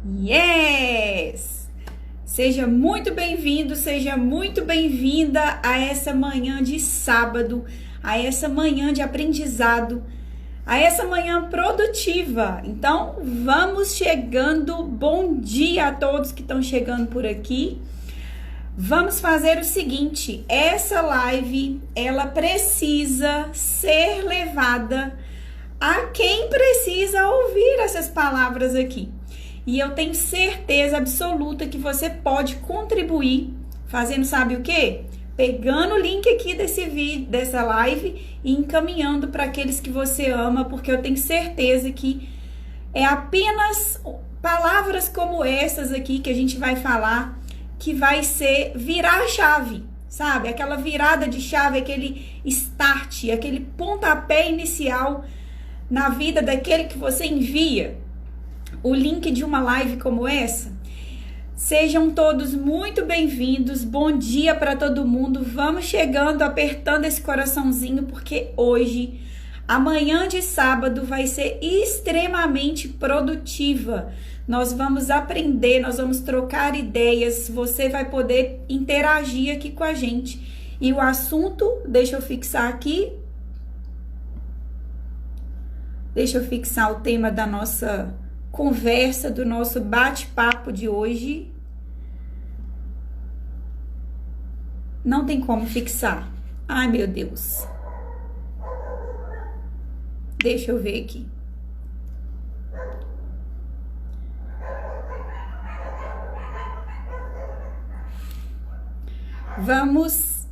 Yes! Seja muito bem-vindo, seja muito bem-vinda a essa manhã de sábado, a essa manhã de aprendizado, a essa manhã produtiva. Então, vamos chegando. Bom dia a todos que estão chegando por aqui. Vamos fazer o seguinte, essa live, ela precisa ser levada a quem precisa ouvir essas palavras aqui. E eu tenho certeza absoluta que você pode contribuir fazendo, sabe o quê? Pegando o link aqui desse vídeo, dessa live e encaminhando para aqueles que você ama, porque eu tenho certeza que é apenas palavras como essas aqui que a gente vai falar que vai ser virar a chave, sabe? Aquela virada de chave, aquele start, aquele pontapé inicial na vida daquele que você envia o link de uma live como essa. Sejam todos muito bem-vindos, bom dia para todo mundo, vamos chegando, apertando esse coraçãozinho, porque hoje, amanhã de sábado, vai ser extremamente produtiva. Nós vamos aprender, nós vamos trocar ideias, você vai poder interagir aqui com a gente. E o assunto, deixa eu fixar aqui, deixa eu fixar o tema da nossa conversa, do nosso bate-papo de hoje. Não tem como fixar. Ai, meu Deus. Deixa eu ver aqui. Vamos.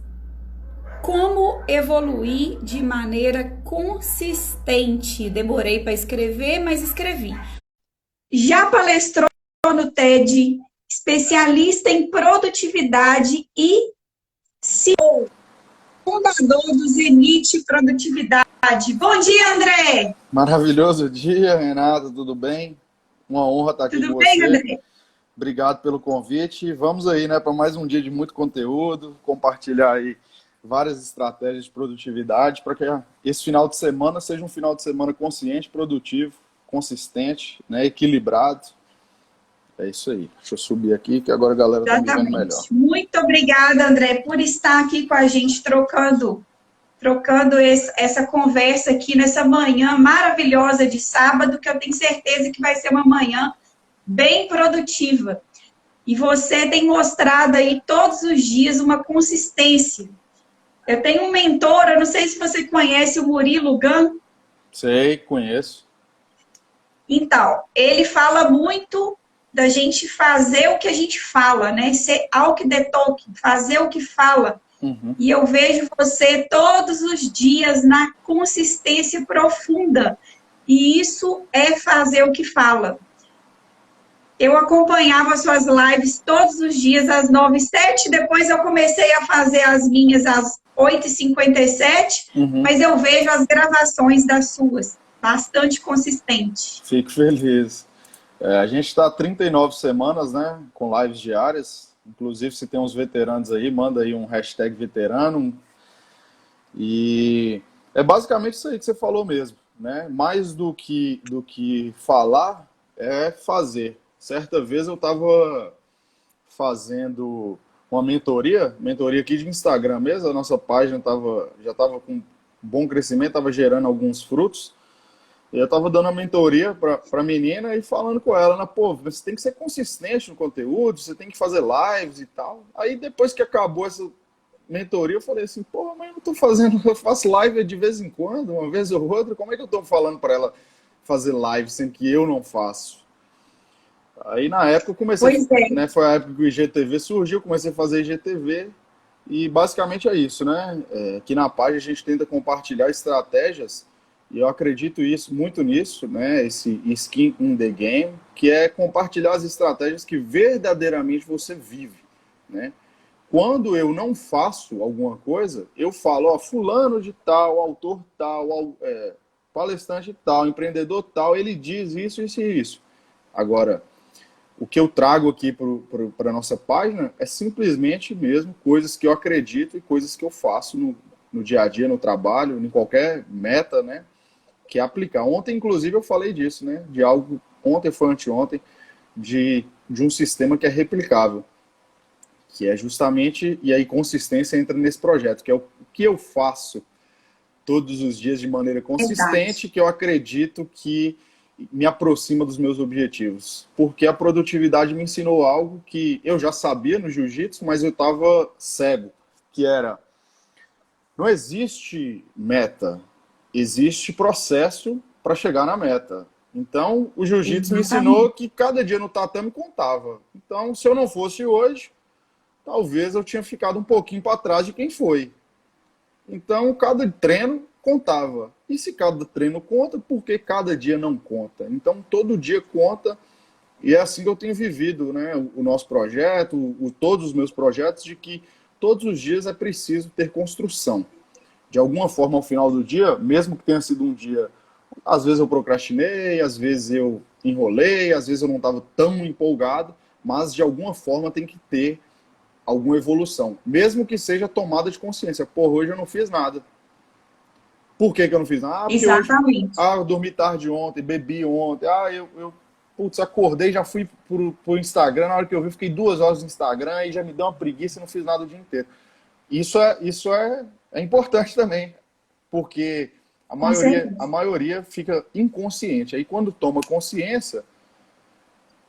Como evoluir de maneira consistente. Demorei para escrever, mas escrevi. Já palestrou no TED, especialista em produtividade e CEO, fundador do Zenith Produtividade. Bom dia, André! Maravilhoso dia, Renata, tudo bem? Uma honra estar aqui Tudo com bem, você. André? Obrigado pelo convite. Vamos aí, né, para mais um dia de muito conteúdo, compartilhar aí várias estratégias de produtividade para que esse final de semana seja um final de semana consciente, produtivo, consistente, né, equilibrado. É isso aí. Deixa eu subir aqui que agora a galera está me vendo melhor. Muito obrigada, André, por estar aqui com a gente trocando essa conversa aqui nessa manhã maravilhosa de sábado, que eu tenho certeza que vai ser uma manhã bem produtiva. E você tem mostrado aí todos os dias uma consistência. Eu tenho um mentor, eu não sei se você conhece o Murilo Gun. Sei, conheço. Então, ele fala muito da gente fazer o que a gente fala, né? Ser walk the talk, fazer o que fala. Uhum. E eu vejo você todos os dias na consistência profunda. E isso é fazer o que fala. Eu acompanhava suas lives todos os dias às 9h07, depois eu comecei a fazer as minhas às 8h57, mas eu vejo as gravações das suas, bastante consistente. Fico feliz. A gente está há 39 semanas, né, com lives diárias. Inclusive, se tem uns veteranos aí, manda aí um hashtag veterano. E é basicamente isso aí que você falou mesmo, né? Mais do que falar, é fazer. Certa vez eu estava fazendo uma mentoria aqui de Instagram mesmo, a nossa página já estava com bom crescimento, estava gerando alguns frutos. E eu estava dando uma mentoria para a menina e falando com ela, né? Pô, você tem que ser consistente no conteúdo, você tem que fazer lives e tal. Aí depois que acabou essa mentoria, eu falei assim, pô, mas eu não tô fazendo, eu faço live de vez em quando, uma vez ou outra, como é que eu tô falando para ela fazer live sendo que eu não faço? Aí na época eu comecei, né, foi a época que o IGTV surgiu, comecei a fazer IGTV e basicamente é isso, né? Aqui na página a gente tenta compartilhar estratégias e eu acredito muito nisso, né? Esse skin in the game, que é compartilhar as estratégias que verdadeiramente você vive, né? Quando eu não faço alguma coisa, eu falo, ó, fulano de tal, autor tal, palestrante tal, empreendedor tal, ele diz isso, isso e isso. Agora, o que eu trago aqui para a nossa página é simplesmente mesmo coisas que eu acredito e coisas que eu faço no dia a dia, no trabalho, em qualquer meta, né? Que é aplicar. Ontem, inclusive, eu falei disso, né? De algo, ontem foi anteontem, de um sistema que é replicável, que é justamente, e aí consistência entra nesse projeto, que é o que eu faço todos os dias de maneira Verdade. consistente, que eu acredito que me aproxima dos meus objetivos. Porque a produtividade me ensinou algo que eu já sabia no jiu-jitsu, mas eu estava cego, que era, não existe meta, existe processo para chegar na meta. Então, o jiu-jitsu me ensinou Exatamente. que cada dia no tatame contava. Então, se eu não fosse hoje, talvez eu tinha ficado um pouquinho para trás de quem foi. Então, cada treino contava. E se cada treino conta, por que cada dia não conta? Então, todo dia conta. E é assim que eu tenho vivido, né? O nosso projeto, todos os meus projetos, de que todos os dias é preciso ter construção. De alguma forma, ao final do dia, mesmo que tenha sido um dia, às vezes eu procrastinei, às vezes eu enrolei, às vezes eu não estava tão empolgado, mas de alguma forma tem que ter alguma evolução. Mesmo que seja tomada de consciência. Porra, hoje eu não fiz nada. Por que, que eu não fiz nada? Ah, porque hoje. Exatamente. Ah, eu dormi tarde ontem, bebi ontem. Ah, putz, acordei, já fui pro Instagram. Na hora que eu vi, fiquei 2 horas no Instagram e já me deu uma preguiça e não fiz nada o dia inteiro. Isso é importante também, porque Com a certeza. maioria fica inconsciente. Aí quando toma consciência,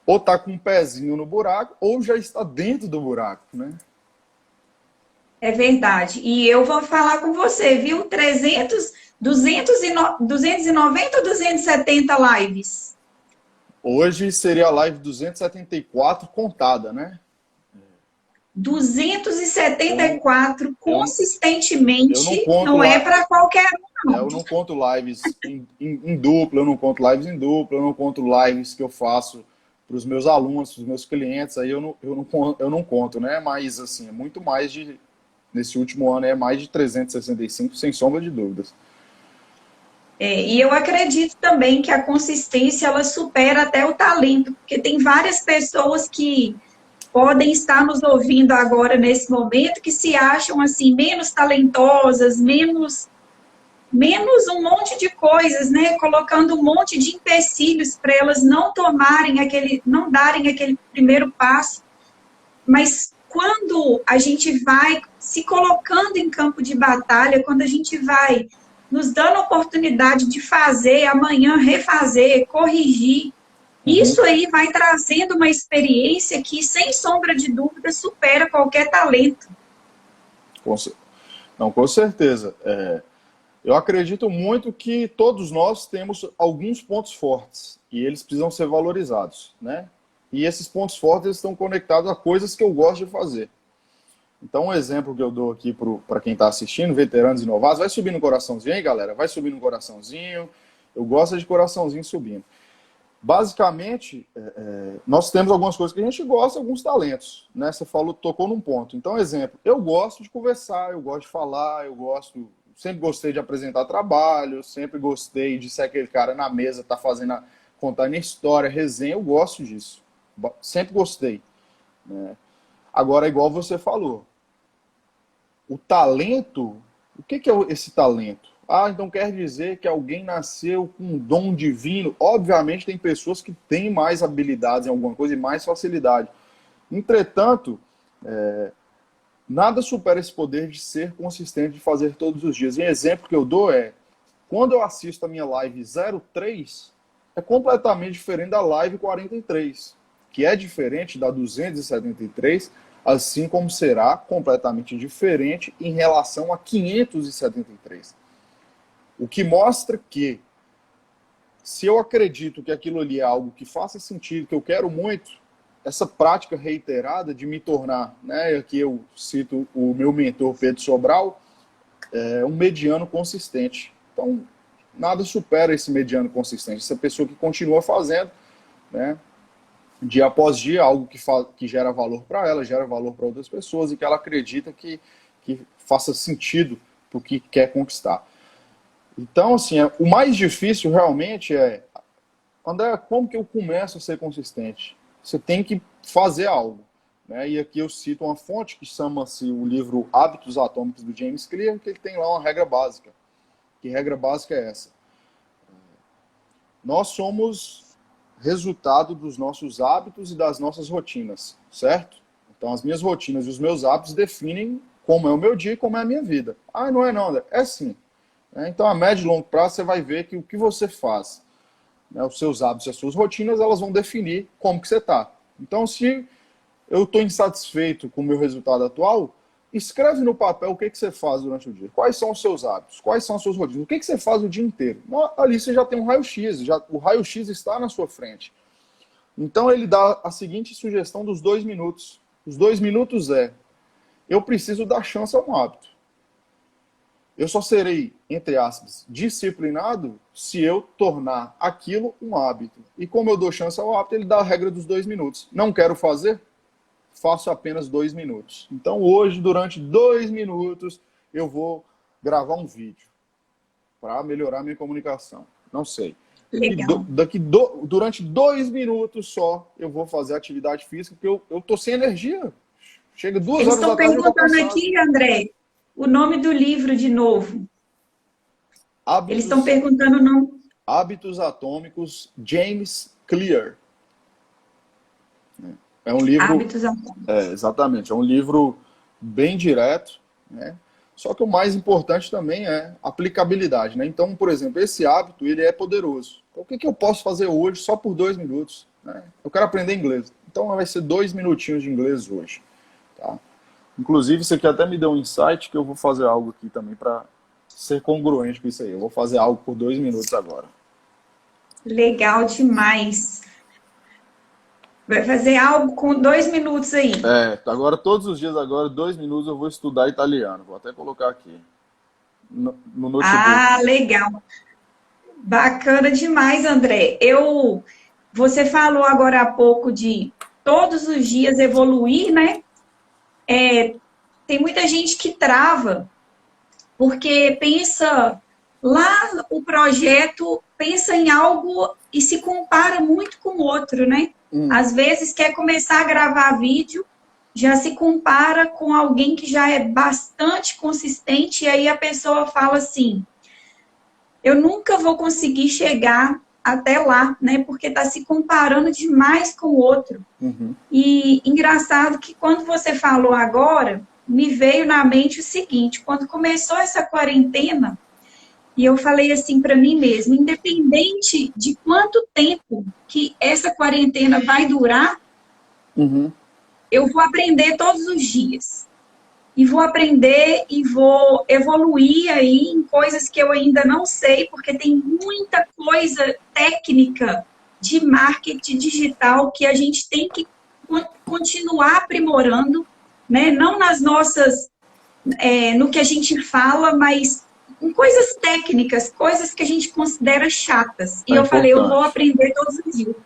ou tá com um pezinho no buraco, ou já está dentro do buraco, né? É verdade. E eu vou falar com você, viu? 290 ou 270 lives? Hoje seria a live 274 contada, né? Eu não, 274 eu, eu não consistentemente, conto não é lá, para qualquer um, não. eu não conto lives em dupla, eu não conto lives em dupla, eu não conto lives que eu faço para os meus alunos, para os meus clientes, aí eu não conto, né? Mas assim, é muito mais de, nesse último ano é mais de 365, sem sombra de dúvidas. E eu acredito também que a consistência ela supera até o talento, porque tem várias pessoas que podem estar nos ouvindo agora nesse momento que se acham assim menos talentosas, menos um monte de coisas, né? Colocando um monte de empecilhos para elas não tomarem aquele, não darem aquele primeiro passo. Mas quando a gente vai se colocando em campo de batalha, quando a gente vai nos dando a oportunidade de fazer, amanhã refazer, corrigir, Uhum. isso aí vai trazendo uma experiência que, sem sombra de dúvida, supera qualquer talento. Com, não, com certeza. Eu acredito muito que todos nós temos alguns pontos fortes e eles precisam ser valorizados, né? E esses pontos fortes estão conectados a coisas que eu gosto de fazer. Então, um exemplo que eu dou aqui para quem está assistindo, veteranos e novatos, vai subir no coraçãozinho aí, galera? Vai subir no coraçãozinho. Eu gosto de coraçãozinho subindo. Basicamente, nós temos algumas coisas que a gente gosta, alguns talentos, né? Você falou, tocou num ponto. Então, exemplo, eu gosto de conversar, eu gosto de falar, sempre gostei de apresentar trabalho, sempre gostei de ser aquele cara na mesa, tá contando história, resenha, eu gosto disso. Sempre gostei, né? Agora, igual você falou, o talento, o que é esse talento? Ah, então quer dizer que alguém nasceu com um dom divino? Obviamente tem pessoas que têm mais habilidades em alguma coisa e mais facilidade. Entretanto, nada supera esse poder de ser consistente, de fazer todos os dias. E um exemplo que eu dou é, quando eu assisto a minha live 03, é completamente diferente da live 43, que é diferente da 273, assim como será completamente diferente em relação a 573. O que mostra que, se eu acredito que aquilo ali é algo que faça sentido, que eu quero muito, essa prática reiterada de me tornar, né, aqui eu cito o meu mentor Pedro Sobral, é um mediano consistente. Então, nada supera esse mediano consistente. Essa pessoa que continua fazendo, né, dia após dia, algo que gera valor para ela, gera valor para outras pessoas e que ela acredita que faça sentido para o que quer conquistar. Então, assim, o mais difícil realmente é, André, como que eu começo a ser consistente? Você tem que fazer algo. Né? E aqui eu cito uma fonte que chama-se o livro Hábitos Atômicos do James Clear, que ele tem lá uma regra básica. Que regra básica é essa? Nós somos resultado dos nossos hábitos e das nossas rotinas, certo? Então, as minhas rotinas e os meus hábitos definem como é o meu dia e como é a minha vida. Ah, não é não, André. É sim. Então, a médio e longo prazo, você vai ver que o que você faz, né, os seus hábitos e as suas rotinas, elas vão definir como que você está. Então, se eu estou insatisfeito com o meu resultado atual, escreve no papel o que você faz durante o dia. Quais são os seus hábitos? Quais são as suas rotinas? O que você faz o dia inteiro? Ali você já tem um raio-x. O raio-x está na sua frente. Então, ele dá a seguinte sugestão dos 2 minutos. Os 2 minutos eu preciso dar chance a um hábito. Eu só serei, entre aspas, disciplinado se eu tornar aquilo um hábito. E como eu dou chance ao hábito, ele dá a regra dos 2 minutos. Não quero fazer? Faço apenas 2 minutos. Então hoje, durante 2 minutos, eu vou gravar um vídeo para melhorar minha comunicação. Não sei. Legal. Durante 2 minutos só, eu vou fazer atividade física, porque eu tô sem energia. Chega 2 horas da tarde. Eles estão perguntando aqui, André, o nome do livro de novo. Eles estão perguntando o nome. Hábitos Atômicos, James Clear. É um livro... Hábitos Atômicos. Exatamente. É um livro bem direto, né? Só que o mais importante também é aplicabilidade, né? Então, por exemplo, esse hábito, ele é poderoso. Então, o que eu posso fazer hoje só por 2 minutos? Né? Eu quero aprender inglês. Então, vai ser 2 minutinhos de inglês hoje. Tá? Inclusive, isso aqui até me deu um insight que eu vou fazer algo aqui também para ser congruente com isso aí. Eu vou fazer algo por 2 minutos agora. Legal demais. Vai fazer algo com 2 minutos aí. Agora todos os dias, 2 minutos eu vou estudar italiano. Vou até colocar aqui no notebook. Ah, legal. Bacana demais, André. Você falou agora há pouco de todos os dias evoluir, né? Tem muita gente que trava, porque pensa lá o projeto, pensa em algo e se compara muito com o outro, né? Às vezes quer começar a gravar vídeo, já se compara com alguém que já é bastante consistente, e aí a pessoa fala assim, eu nunca vou conseguir chegar até lá, né? Porque está se comparando demais com o outro. E engraçado que quando você falou agora, me veio na mente o seguinte, quando começou essa quarentena, e eu falei assim para mim mesma, independente de quanto tempo que essa quarentena vai durar, eu vou aprender todos os dias. E vou aprender e vou evoluir aí em coisas que eu ainda não sei, porque tem muita coisa técnica de marketing digital que a gente tem que continuar aprimorando, né? Não nas nossas, no que a gente fala, mas em coisas técnicas, coisas que a gente considera chatas. E eu falei, eu vou aprender todos os dias.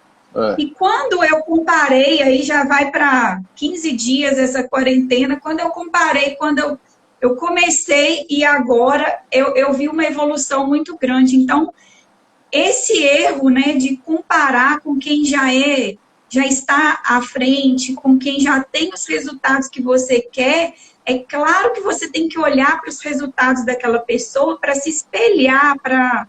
E quando eu comparei, aí já vai para 15 dias essa quarentena, quando eu comparei, quando eu comecei e agora eu vi uma evolução muito grande. Então, esse erro, né, de comparar com quem já está à frente, com quem já tem os resultados que você quer, é claro que você tem que olhar para os resultados daquela pessoa para se espelhar, para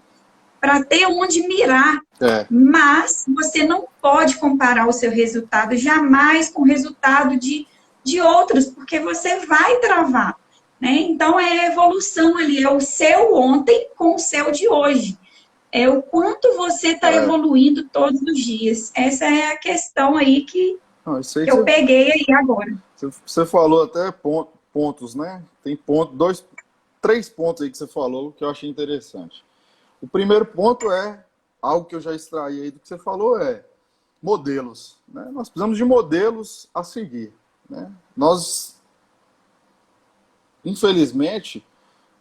ter onde mirar. Mas você não pode comparar o seu resultado jamais com o resultado de outros, porque você vai travar. Né? Então, é a evolução ali, é o seu ontem com o seu de hoje. É o quanto você está evoluindo todos os dias. Essa é a questão aí que eu peguei aí agora. Você falou até pontos, né? Tem 3 pontos aí que você falou que eu achei interessante. O primeiro ponto algo que eu já extraí aí do que você falou, modelos. Né? Nós precisamos de modelos a seguir. Né? Nós, infelizmente,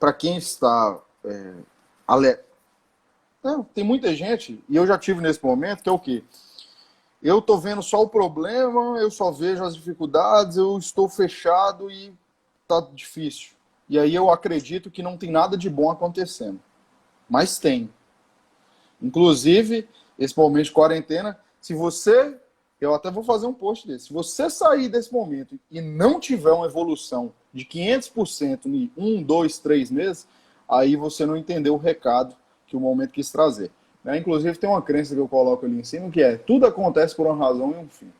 para quem está... tem muita gente, e eu já tive nesse momento, que é o quê? Eu estou vendo só o problema, eu só vejo as dificuldades, eu estou fechado e está difícil. E aí eu acredito que não tem nada de bom acontecendo. Mas tem. Inclusive, esse momento de quarentena, se você... Eu até vou fazer um post desse. Se você sair desse momento e não tiver uma evolução de 500% em 1, 2, 3 meses, aí você não entendeu o recado que o momento quis trazer. né? Inclusive tem uma crença que eu coloco ali em cima, que é tudo acontece por uma razão e um fim.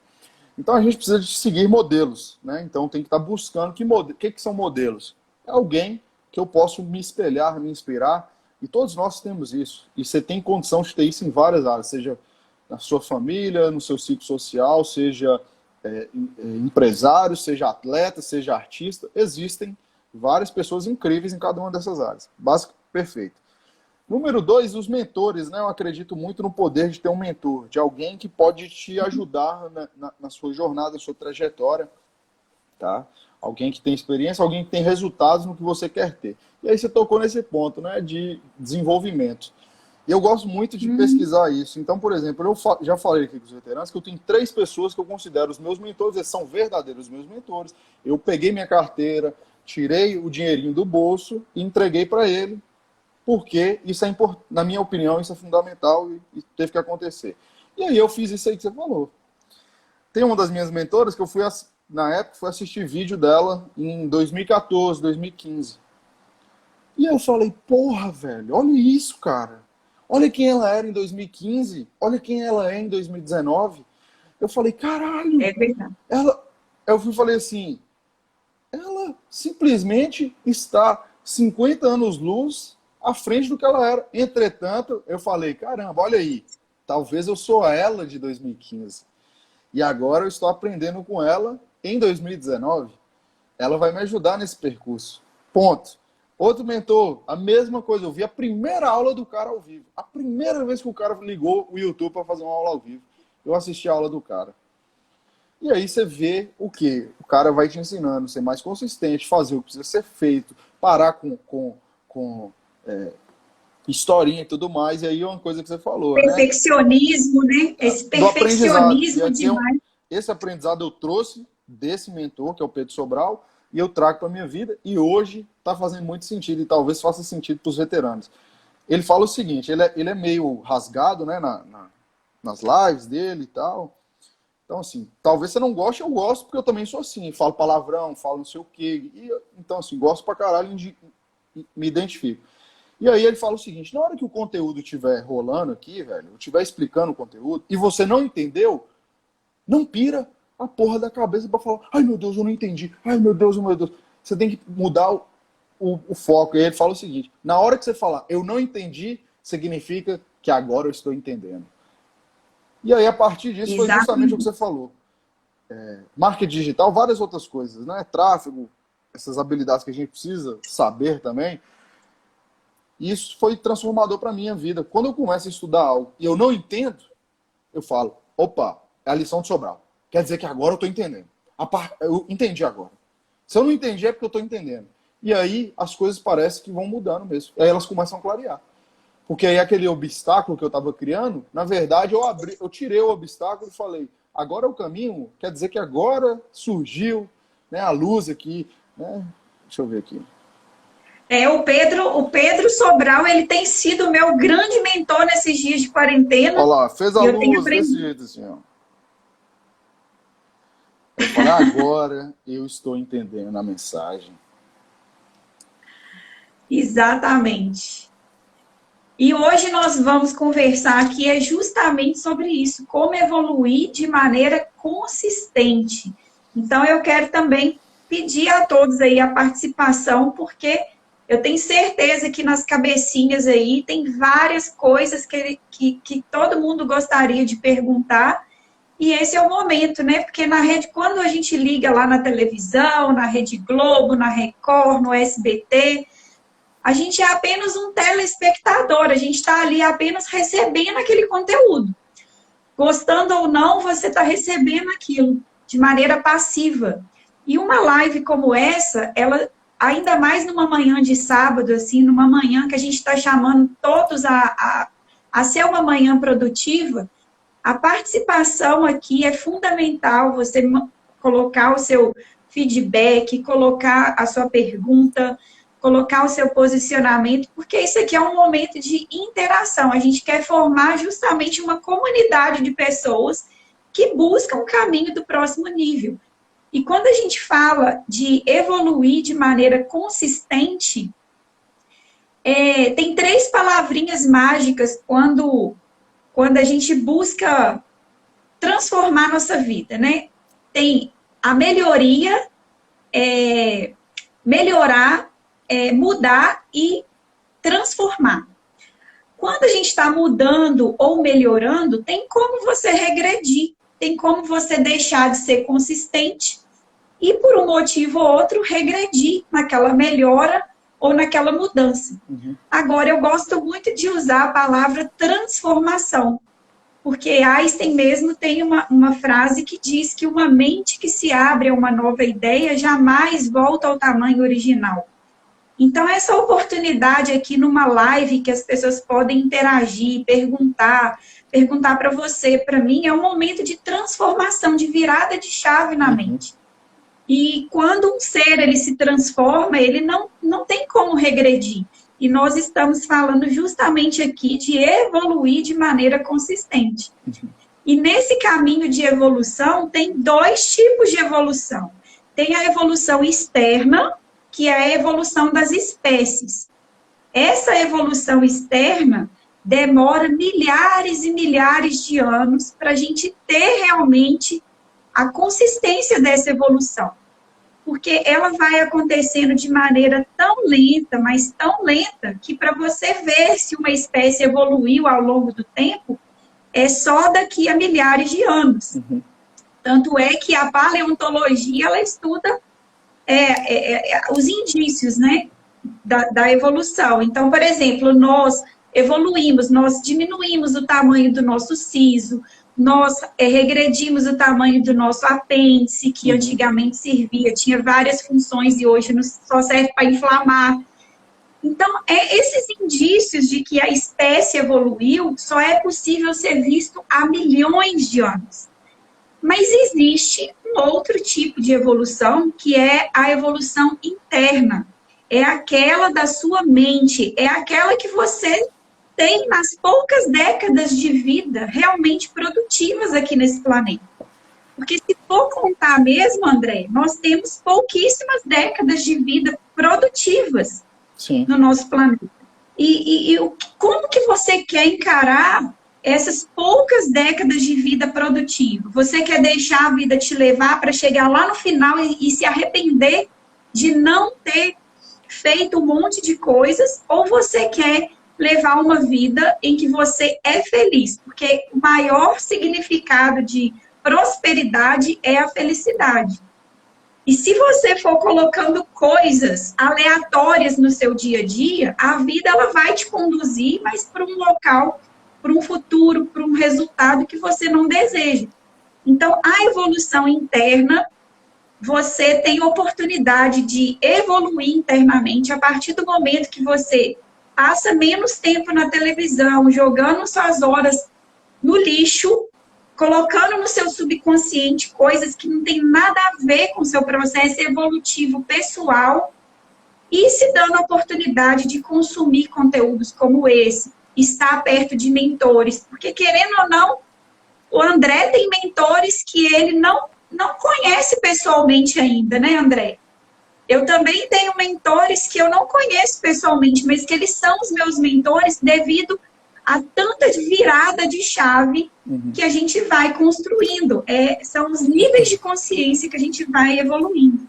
Então a gente precisa de seguir modelos, né? Então tem que estar buscando que são modelos. É alguém que eu posso me espelhar, me inspirar, e todos nós temos isso. E você tem condição de ter isso em várias áreas, seja na sua família, no seu ciclo social, seja empresário, seja atleta, seja artista. Existem várias pessoas incríveis em cada uma dessas áreas. Básico, perfeito. Número 2, os mentores, né? Eu acredito muito no poder de ter um mentor, de alguém que pode te ajudar na sua jornada, na sua trajetória, tá? Alguém que tem experiência, alguém que tem resultados no que você quer ter. E aí você tocou nesse ponto, né? De desenvolvimento. E eu gosto muito de pesquisar isso. Então, por exemplo, eu já falei aqui com os veteranos que eu tenho 3 pessoas que eu considero os meus mentores, eles são verdadeiros meus mentores. Eu peguei minha carteira, tirei o dinheirinho do bolso e entreguei para ele, porque isso é importante, na minha opinião, isso é fundamental e teve que acontecer. E aí eu fiz isso aí que você falou. Tem uma das minhas mentoras que eu na época, fui assistir vídeo dela em 2014, 2015. E eu falei, porra, velho, olha isso, cara. Olha quem ela era em 2015, olha quem ela é em 2019. Eu falei, caralho. É verdade. Eu falei assim, ela simplesmente está 50 anos-luz à frente do que ela era. Entretanto, eu falei, caramba, olha aí, talvez eu sou ela de 2015. E agora eu estou aprendendo com ela em 2019. Ela vai me ajudar nesse percurso. Ponto. Outro mentor, a mesma coisa. Eu vi a primeira aula do cara ao vivo. A primeira vez que o cara ligou o YouTube para fazer uma aula ao vivo. Eu assisti a aula do cara. E aí você vê o quê? O cara vai te ensinando a ser mais consistente, fazer o que precisa ser feito, parar com historinha e tudo mais. E aí é uma coisa que você falou, Perfeccionismo, né? Esse perfeccionismo demais. Esse aprendizado eu trouxe desse mentor, que é o Pedro Sobral, e eu trago para a minha vida, e hoje está fazendo muito sentido, e talvez faça sentido para os veteranos. Ele fala o seguinte, ele é meio rasgado, né, nas lives dele e tal. Então, assim, talvez você não goste, eu gosto, porque eu também sou assim, falo palavrão, falo não sei o quê. Então, assim, gosto pra caralho, me identifico. E aí ele fala o seguinte, na hora que o conteúdo estiver rolando aqui, velho, eu estiver explicando o conteúdo, e você não entendeu, não pira a porra da cabeça pra falar, ai meu Deus, eu não entendi, ai meu Deus, meu Deus. Você tem que mudar o foco. E aí ele fala o seguinte, na hora que você falar, eu não entendi, significa que agora eu estou entendendo. E aí, a partir disso, foi justamente o que você falou. Marketing digital, várias outras coisas, né? Tráfego, essas habilidades que a gente precisa saber também. Isso foi transformador para a minha vida. Quando eu começo a estudar algo e eu não entendo, eu falo, opa, é a lição de Sobral. Quer dizer que agora eu estou entendendo. Eu entendi agora. Se eu não entendi, é porque eu estou entendendo. E aí, as coisas parecem que vão mudando mesmo. E aí elas começam a clarear. Porque aí aquele obstáculo que eu estava criando, na verdade, eu tirei o obstáculo e falei, agora é o caminho, quer dizer que agora surgiu, né, a luz aqui, né? Deixa eu ver aqui. O Pedro Sobral, ele tem sido o meu grande mentor nesses dias de quarentena. Olha lá, fez a luz desse jeito assim, ó. Eu falei, agora eu estou entendendo a mensagem. Exatamente. E hoje nós vamos conversar aqui justamente sobre isso, como evoluir de maneira consistente. Então, eu quero também pedir a todos aí a participação, porque eu tenho certeza que nas cabecinhas aí tem várias coisas que todo mundo gostaria de perguntar, e esse é o momento, né? Porque quando a gente liga lá na televisão, na Rede Globo, na Record, no SBT... a gente é apenas um telespectador, a gente está ali apenas recebendo aquele conteúdo. Gostando ou não, você está recebendo aquilo de maneira passiva. E uma live como essa, ela, ainda mais numa manhã de sábado, assim, numa manhã que a gente está chamando todos a ser uma manhã produtiva, a participação aqui é fundamental, você colocar o seu feedback, colocar a sua pergunta, colocar o seu posicionamento, porque isso aqui é um momento de interação. A gente quer formar justamente uma comunidade de pessoas que buscam o caminho do próximo nível. E quando a gente fala de evoluir de maneira consistente, Tem três palavrinhas mágicas quando a gente busca transformar nossa vida, né? Tem a melhoria, melhorar, mudar e transformar. Quando a gente está mudando ou melhorando, tem como você regredir, tem como você deixar de ser consistente e, por um motivo ou outro, regredir naquela melhora ou naquela mudança. Uhum. Agora, eu gosto muito de usar a palavra transformação, porque Einstein mesmo tem uma frase que diz que uma mente que se abre a uma nova ideia jamais volta ao tamanho original. Então, essa oportunidade aqui numa live que as pessoas podem interagir, perguntar para você, para mim, é um momento de transformação, de virada de chave na mente. E quando um ser ele se transforma, ele não tem como regredir. E nós estamos falando justamente aqui de evoluir de maneira consistente. E nesse caminho de evolução, tem dois tipos de evolução. Tem a evolução externa, que é a evolução das espécies. Essa evolução externa demora milhares e milhares de anos para a gente ter realmente a consistência dessa evolução. Porque ela vai acontecendo de maneira tão lenta, mas tão lenta, que para você ver se uma espécie evoluiu ao longo do tempo, é só daqui a milhares de anos. Uhum. Tanto é que a paleontologia, ela estuda os indícios, né, da evolução. Então, por exemplo, nós evoluímos, nós diminuímos o tamanho do nosso siso, nós regredimos o tamanho do nosso apêndice, que antigamente servia, tinha várias funções e hoje só serve para inflamar. Então, esses indícios de que a espécie evoluiu só é possível ser visto há milhões de anos. Mas existe um outro tipo de evolução, que é a evolução interna. É aquela da sua mente, é aquela que você tem nas poucas décadas de vida realmente produtivas aqui nesse planeta. Porque se for contar mesmo, André, nós temos pouquíssimas décadas de vida produtivas no nosso planeta. E como que você quer encarar essas poucas décadas de vida produtiva? Você quer deixar a vida te levar para chegar lá no final e se arrepender de não ter feito um monte de coisas? Ou você quer levar uma vida em que você é feliz? Porque o maior significado de prosperidade é a felicidade. E se você for colocando coisas aleatórias no seu dia a dia, a vida ela vai te conduzir, mas para um local, para um futuro, para um resultado que você não deseja. Então, a evolução interna, você tem oportunidade de evoluir internamente a partir do momento que você passa menos tempo na televisão, jogando suas horas no lixo, colocando no seu subconsciente coisas que não tem nada a ver com o seu processo evolutivo pessoal e se dando a oportunidade de consumir conteúdos como esse, estar perto de mentores, porque querendo ou não, o André tem mentores que ele não conhece pessoalmente ainda, né, André? Eu também tenho mentores que eu não conheço pessoalmente, mas que eles são os meus mentores devido a tanta virada de chave que a gente vai construindo. São os níveis de consciência que a gente vai evoluindo.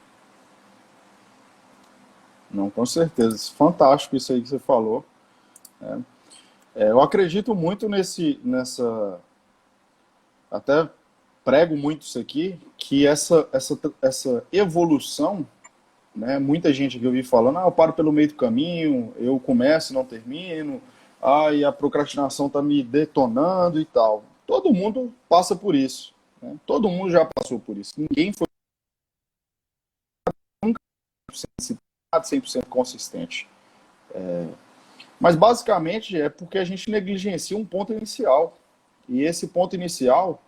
Não, com certeza. Fantástico isso aí que você falou. Eu acredito muito nessa... Até prego muito isso aqui, que essa evolução, né, muita gente que eu vi falando, eu paro pelo meio do caminho, eu começo e não termino, e a procrastinação está me detonando e tal. Todo mundo passa por isso. Né? Todo mundo já passou por isso. Ninguém foi nunca 100% consistente. Mas, basicamente, é porque a gente negligencia um ponto inicial. E esse ponto inicial,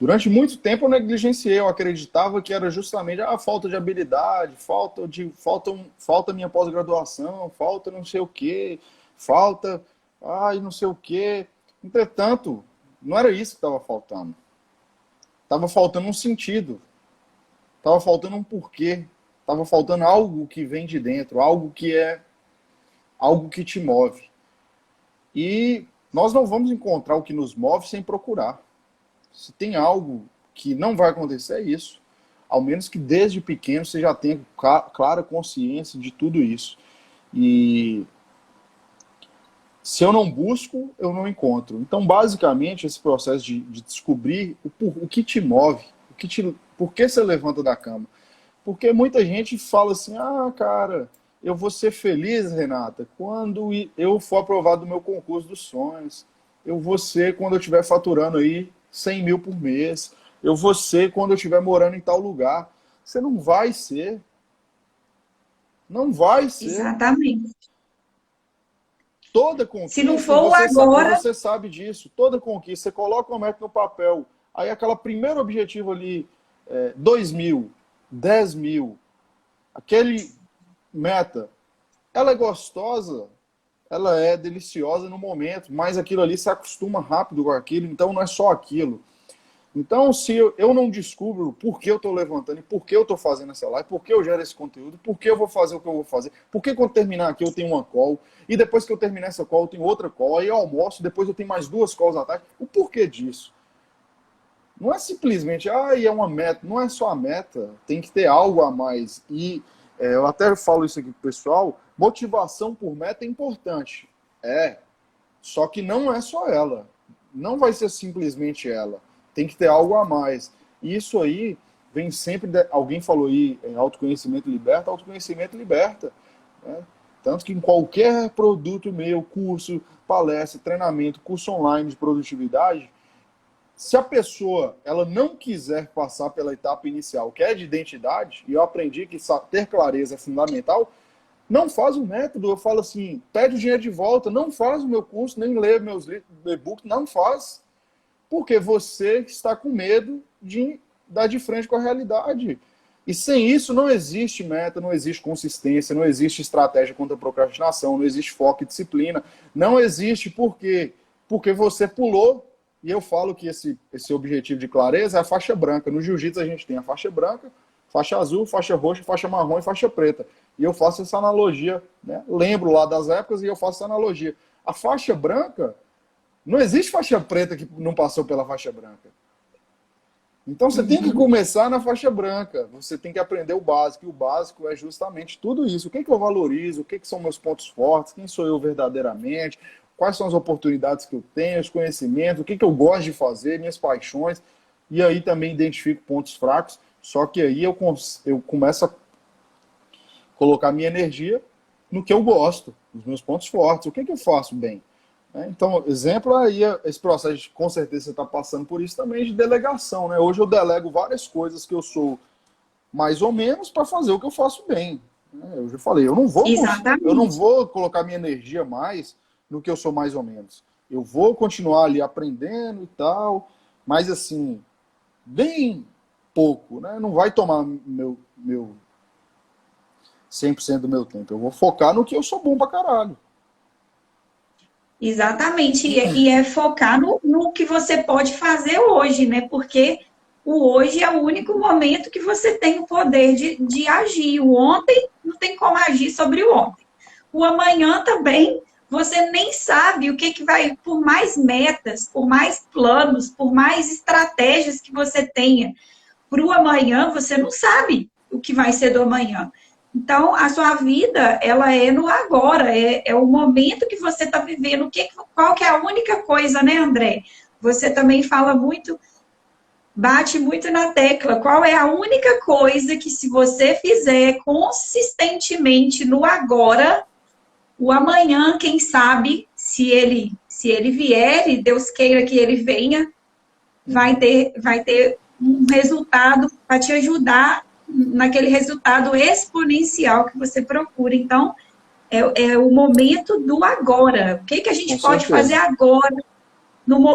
durante muito tempo eu negligenciei. Eu acreditava que era justamente a falta de habilidade, falta minha pós-graduação, falta não sei o quê, falta não sei o quê. Entretanto, não era isso que estava faltando. Estava faltando um sentido. Estava faltando um porquê. Estava faltando algo que vem de dentro, algo que é algo que te move. E nós não vamos encontrar o que nos move sem procurar. Se tem algo que não vai acontecer, é isso. Ao menos que desde pequeno você já tenha clara consciência de tudo isso. E se eu não busco, eu não encontro. Então, basicamente, esse processo de descobrir o que te move, por que você levanta da cama. Porque muita gente fala assim, cara, eu vou ser feliz, Renata, quando eu for aprovado no meu concurso dos sonhos. Eu vou ser quando eu estiver faturando aí 100 mil por mês. Eu vou ser quando eu estiver morando em tal lugar. Você não vai ser. Não vai ser. Exatamente. Toda conquista, se não for agora... você sabe disso. Toda conquista, você coloca uma meta no papel. Aí aquela primeiro objetivo ali, 2 mil, 10 mil, aquele meta, ela é gostosa, ela é deliciosa no momento, mas aquilo ali se acostuma rápido com aquilo, então não é só aquilo. Então, se eu não descubro por que eu estou levantando, e por que eu estou fazendo essa live, por que eu gero esse conteúdo, por que eu vou fazer o que eu vou fazer, por que quando terminar aqui eu tenho uma call, e depois que eu terminar essa call eu tenho outra call, aí eu almoço, depois eu tenho mais 2 calls à tarde, o porquê disso? Não é simplesmente, é uma meta, não é só a meta, tem que ter algo a mais. E eu até falo isso aqui pro pessoal, motivação por meta é importante. Só que não é só ela. Não vai ser simplesmente ela. Tem que ter algo a mais. E isso aí vem sempre... Alguém falou aí, autoconhecimento liberta. Né? Tanto que em qualquer produto meu, curso, palestra, treinamento, curso online de produtividade, se a pessoa ela não quiser passar pela etapa inicial, que é de identidade, e eu aprendi que ter clareza é fundamental, não faz o método. Eu falo assim, pede o dinheiro de volta, não faz o meu curso, nem lê meus e-books, não faz. Porque você está com medo de dar de frente com a realidade. E sem isso não existe meta, não existe consistência, não existe estratégia contra a procrastinação, não existe foco e disciplina. Não existe por quê? Porque você pulou. E eu falo que esse objetivo de clareza é a faixa branca. No jiu-jitsu a gente tem a faixa branca, faixa azul, faixa roxa, faixa marrom e faixa preta. E eu faço essa analogia, né? Lembro lá das épocas e eu faço essa analogia. A faixa branca, não existe faixa preta que não passou pela faixa branca. Então você tem que começar na faixa branca. Você tem que aprender o básico. E o básico é justamente tudo isso. O que eu valorizo, o que são meus pontos fortes, quem sou eu verdadeiramente, quais são as oportunidades que eu tenho, os conhecimentos, o que eu gosto de fazer, minhas paixões. E aí também identifico pontos fracos. Só que aí eu começo a colocar minha energia no que eu gosto, nos meus pontos fortes. O que eu faço bem? Então, exemplo aí, esse processo, com certeza você está passando por isso também, de delegação. Né? Hoje eu delego várias coisas que eu sou mais ou menos para fazer o que eu faço bem. Eu já falei, eu não vou colocar minha energia mais no que eu sou mais ou menos. Eu vou continuar ali aprendendo e tal, mas assim, bem pouco, né? Não vai tomar meu 100% do meu tempo. Eu vou focar no que eu sou bom pra caralho. Exatamente, e é focar no que você pode fazer hoje, né? Porque o hoje é o único momento que você tem o poder de agir. O ontem não tem como agir sobre o ontem. O amanhã também, você nem sabe o que vai, por mais metas, por mais planos, por mais estratégias que você tenha para o amanhã, você não sabe o que vai ser do amanhã. Então, a sua vida, ela é no agora, é o momento que você está vivendo. Qual que é a única coisa, né, André? Você também fala muito, bate muito na tecla. Qual é a única coisa que, se você fizer consistentemente no agora, o amanhã, quem sabe, se ele vier, e Deus queira que ele venha, vai ter um resultado para te ajudar naquele resultado exponencial que você procura. Então, é o momento do agora. O que a gente pode fazer agora,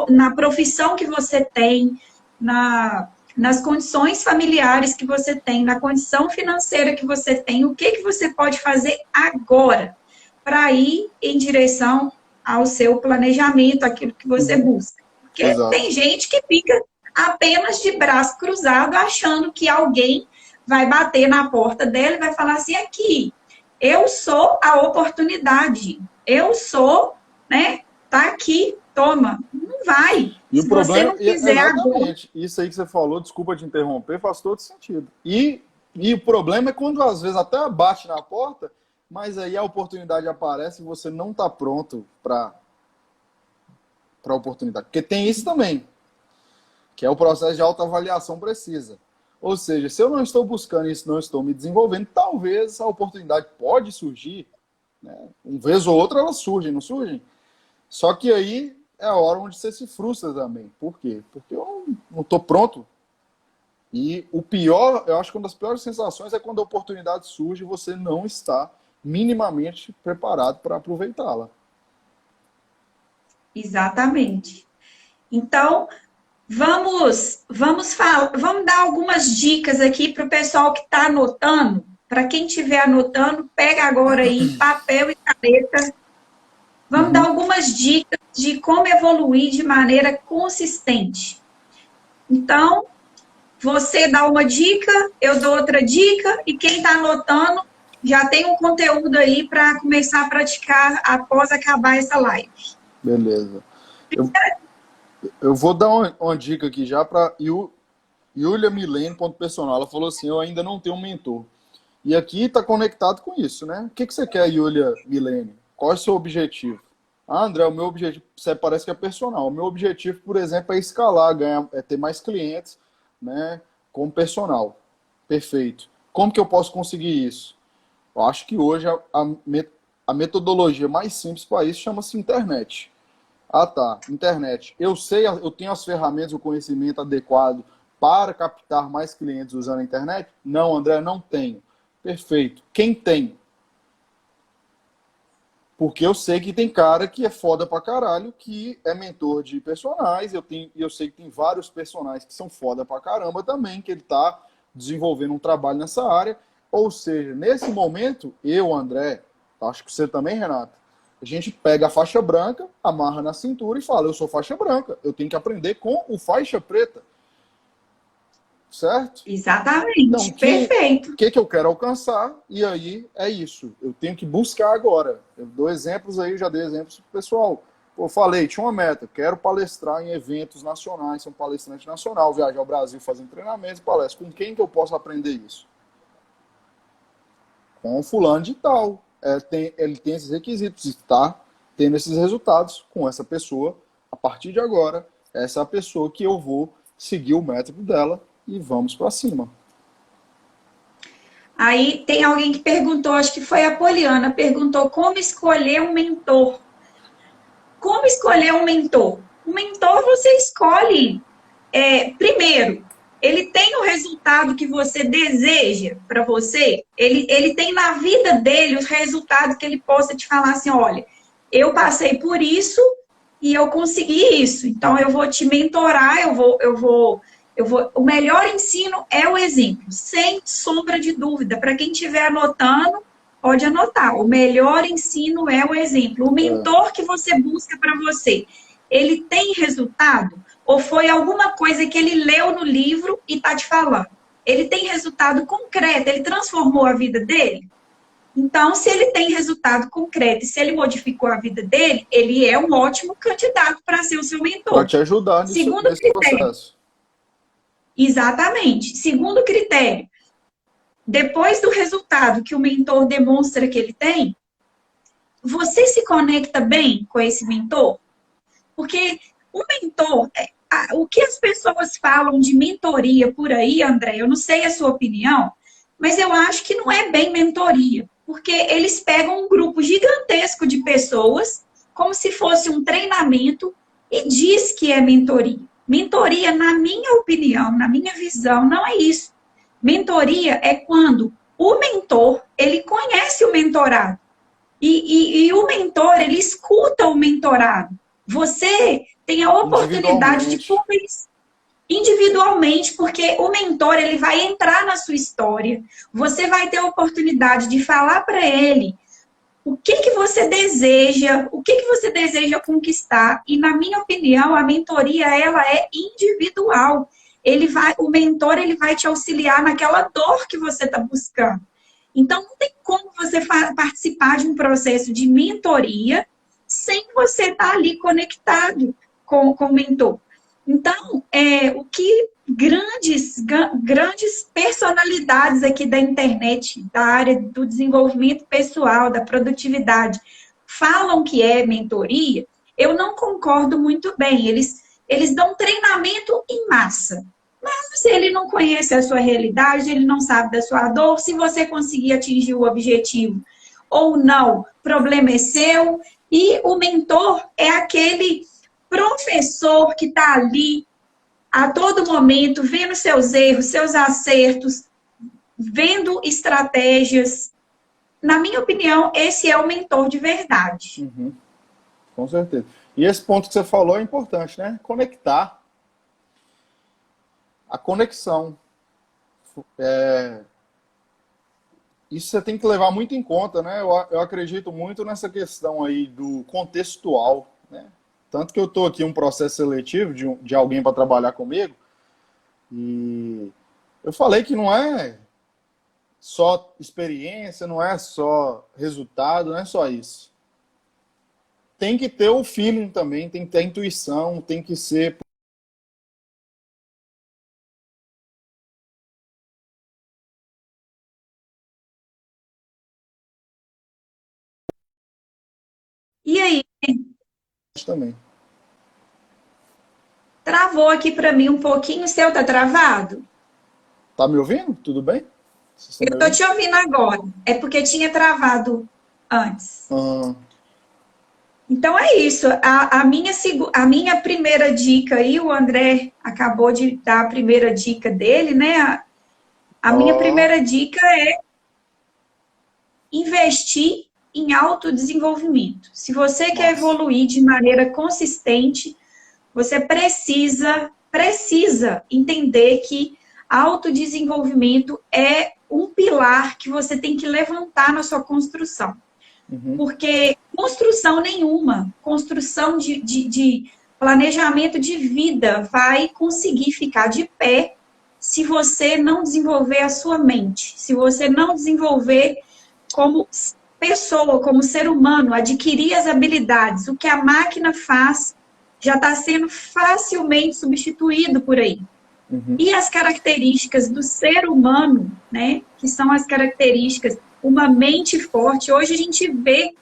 na profissão que você tem, nas condições familiares que você tem, na condição financeira que você tem, o que você pode fazer agora para ir em direção ao seu planejamento, aquilo que você busca. Porque tem gente que fica apenas de braço cruzado, achando que alguém vai bater na porta dela e vai falar assim, aqui, Eu sou a oportunidade. Eu sou, né? Tá aqui, toma. Não vai. E o Se você problema, não fizer agora. exatamente, isso aí que você falou, desculpa te interromper, faz todo sentido. E o problema é quando às vezes até bate na porta, mas aí a oportunidade aparece e você não está pronto para a oportunidade. Porque tem isso também, que é o processo de autoavaliação precisa. Ou seja, se eu não estou buscando isso, não estou me desenvolvendo, talvez a oportunidade pode surgir, né? Uma vez ou outra elas surgem, não surgem? Só que aí é a hora onde você se frustra também. Por quê? Porque eu não estou pronto. E o pior, eu acho que uma das piores sensações é quando a oportunidade surge e você não está minimamente preparado para aproveitá-la. Exatamente. Então, vamos dar algumas dicas aqui para o pessoal que está anotando. Para quem estiver anotando, pega agora aí papel e caneta. Vamos dar algumas dicas de como evoluir de maneira consistente. Então, você dá uma dica, eu dou outra dica, e quem está anotando já tem um conteúdo aí para começar a praticar após acabar essa live. Beleza. Eu vou dar uma dica aqui já para Yulia Milene, ponto personal. Ela falou assim, eu ainda não tenho um mentor. E aqui está conectado com isso, né? O que você quer, Yulia Milene? Qual é o seu objetivo? Ah, André, o meu objetivo, você parece que é personal. O meu objetivo, por exemplo, é escalar, é ter mais clientes, né, como personal. Perfeito. Como que eu posso conseguir isso? Eu acho que hoje a metodologia mais simples para isso chama-se internet. Ah, tá. Internet. Eu tenho as ferramentas, o conhecimento adequado para captar mais clientes usando a internet? Não, André, não tenho. Perfeito. Quem tem? Porque eu sei que tem cara que é foda pra caralho, que é mentor de personagens. Eu sei que tem vários personagens que são foda pra caramba também, que ele tá desenvolvendo um trabalho nessa área. Ou seja, nesse momento, eu, André, acho que você também, Renato, a gente pega a faixa branca, amarra na cintura e fala, eu sou faixa branca, eu tenho que aprender com o faixa preta. Certo? Exatamente, então, perfeito. O que eu quero alcançar? E aí é isso. Eu tenho que buscar agora. Eu dou exemplos aí, já dei exemplos pro pessoal. Eu falei, tinha uma meta, quero palestrar em eventos nacionais, ser um palestrante nacional, viajar ao Brasil fazendo treinamentos e palestras. Com quem que eu posso aprender isso? Com o fulano de tal. Ele tem esses requisitos, está tendo esses resultados com essa pessoa. A partir de agora, essa é a pessoa que eu vou seguir o método dela e vamos para cima. Aí tem alguém que perguntou, acho que foi a Poliana, perguntou como escolher um mentor. Como escolher um mentor? O mentor você escolhe, primeiro, ele tem o resultado que você deseja para você? Ele tem na vida dele os resultados que ele possa te falar assim, olha, eu passei por isso e eu consegui isso. Então, eu vou te mentorar, o melhor ensino é o exemplo, sem sombra de dúvida. Para quem estiver anotando, pode anotar. O melhor ensino é o exemplo. O mentor que você busca para você, ele tem resultado? Ou foi alguma coisa que ele leu no livro e está te falando? Ele tem resultado concreto? Ele transformou a vida dele? Então, se ele tem resultado concreto e se ele modificou a vida dele, ele é um ótimo candidato para ser o seu mentor. Para te ajudar nesse processo. Exatamente. Segundo critério, depois do resultado que o mentor demonstra que ele tem, você se conecta bem com esse mentor? Porque o mentor, o que as pessoas falam de mentoria por aí, André, eu não sei a sua opinião, mas eu acho que não é bem mentoria. Porque eles pegam um grupo gigantesco de pessoas, como se fosse um treinamento, e diz que é mentoria. Mentoria, na minha opinião, na minha visão, não é isso. Mentoria é quando o mentor, ele conhece o mentorado. E o mentor, ele escuta o mentorado. Você tem a oportunidade de pulverizar individualmente, porque o mentor, ele vai entrar na sua história. Você vai ter a oportunidade de falar para ele o que você deseja, o que você deseja conquistar. E, na minha opinião, a mentoria, ela é individual. O mentor, ele vai te auxiliar naquela dor que você está buscando. Então, não tem como você participar de um processo de mentoria sem você estar ali conectado com o mentor. Então, o que grandes personalidades aqui da internet, da área do desenvolvimento pessoal, da produtividade, falam que é mentoria, eu não concordo muito bem. Eles dão treinamento em massa. Mas se ele não conhece a sua realidade, ele não sabe da sua dor, se você conseguir atingir o objetivo ou não, o problema é seu. E o mentor é aquele professor que está ali a todo momento, vendo seus erros, seus acertos, vendo estratégias. Na minha opinião, esse é o mentor de verdade. Uhum, com certeza. E esse ponto que você falou é importante, né? Conectar. A conexão. Isso você tem que levar muito em conta, né? Eu acredito muito nessa questão aí do contextual, né? Tanto que eu estou aqui em um processo seletivo de alguém para trabalhar comigo, e eu falei que não é só experiência, não é só resultado, não é só isso. Tem que ter o feeling também, tem que ter a intuição, tem que ser... E aí, também. travou aqui para mim um pouquinho, o seu tá travado? Tá me ouvindo? Tudo bem? Vocês estão me Eu tô ouvindo? te ouvindo agora. É porque tinha travado antes. Ah, Então é isso. A minha primeira dica aí, o André acabou de dar a primeira dica dele, né? A minha ó, primeira dica é investir em autodesenvolvimento. Se você quer massa. evoluir de maneira consistente, você precisa entender que autodesenvolvimento é um pilar que você tem que levantar na sua construção. Uhum, Porque construção nenhuma, construção de planejamento de vida vai conseguir ficar de pé se você não desenvolver a sua mente, se você não desenvolver como pessoa, como ser humano, adquirir as habilidades. O que a máquina faz já está sendo facilmente substituído por aí. uhum. E as características do ser humano, né, que são as características, uma mente forte, hoje a gente vê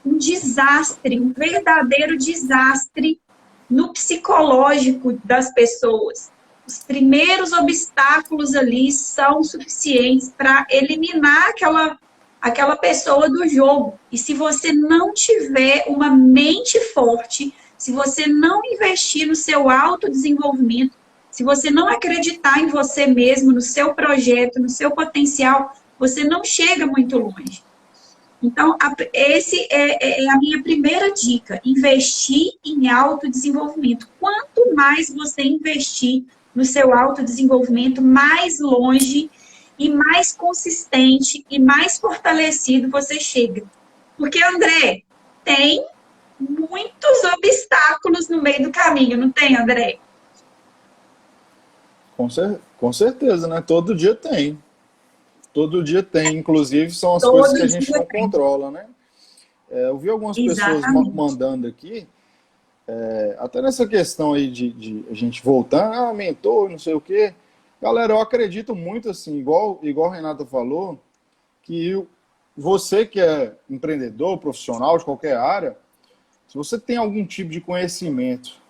um desastre, um verdadeiro desastre no psicológico das pessoas. Os primeiros obstáculos ali são suficientes para eliminar aquela pessoa do jogo. E se você não tiver uma mente forte, se você não investir no seu autodesenvolvimento, se você não acreditar em você mesmo, no seu projeto, no seu potencial, você não chega muito longe. Então, esse é a minha primeira dica, investir em autodesenvolvimento. Quanto mais você investir no seu autodesenvolvimento, mais longe e mais consistente e mais fortalecido você chega. Porque, André, tem muitos obstáculos no meio do caminho, não tem, André? Com certeza, né? Todo dia tem. Todo dia tem. Inclusive, são as coisas Todo que a gente dia não tem. controla, né? Eu vi algumas pessoas Exatamente. mandando aqui, até nessa questão aí de a gente voltando, mentor, não sei o quê. Galera, eu acredito muito assim, igual a Renata falou, que você que é empreendedor, profissional de qualquer área, se você tem algum tipo de conhecimento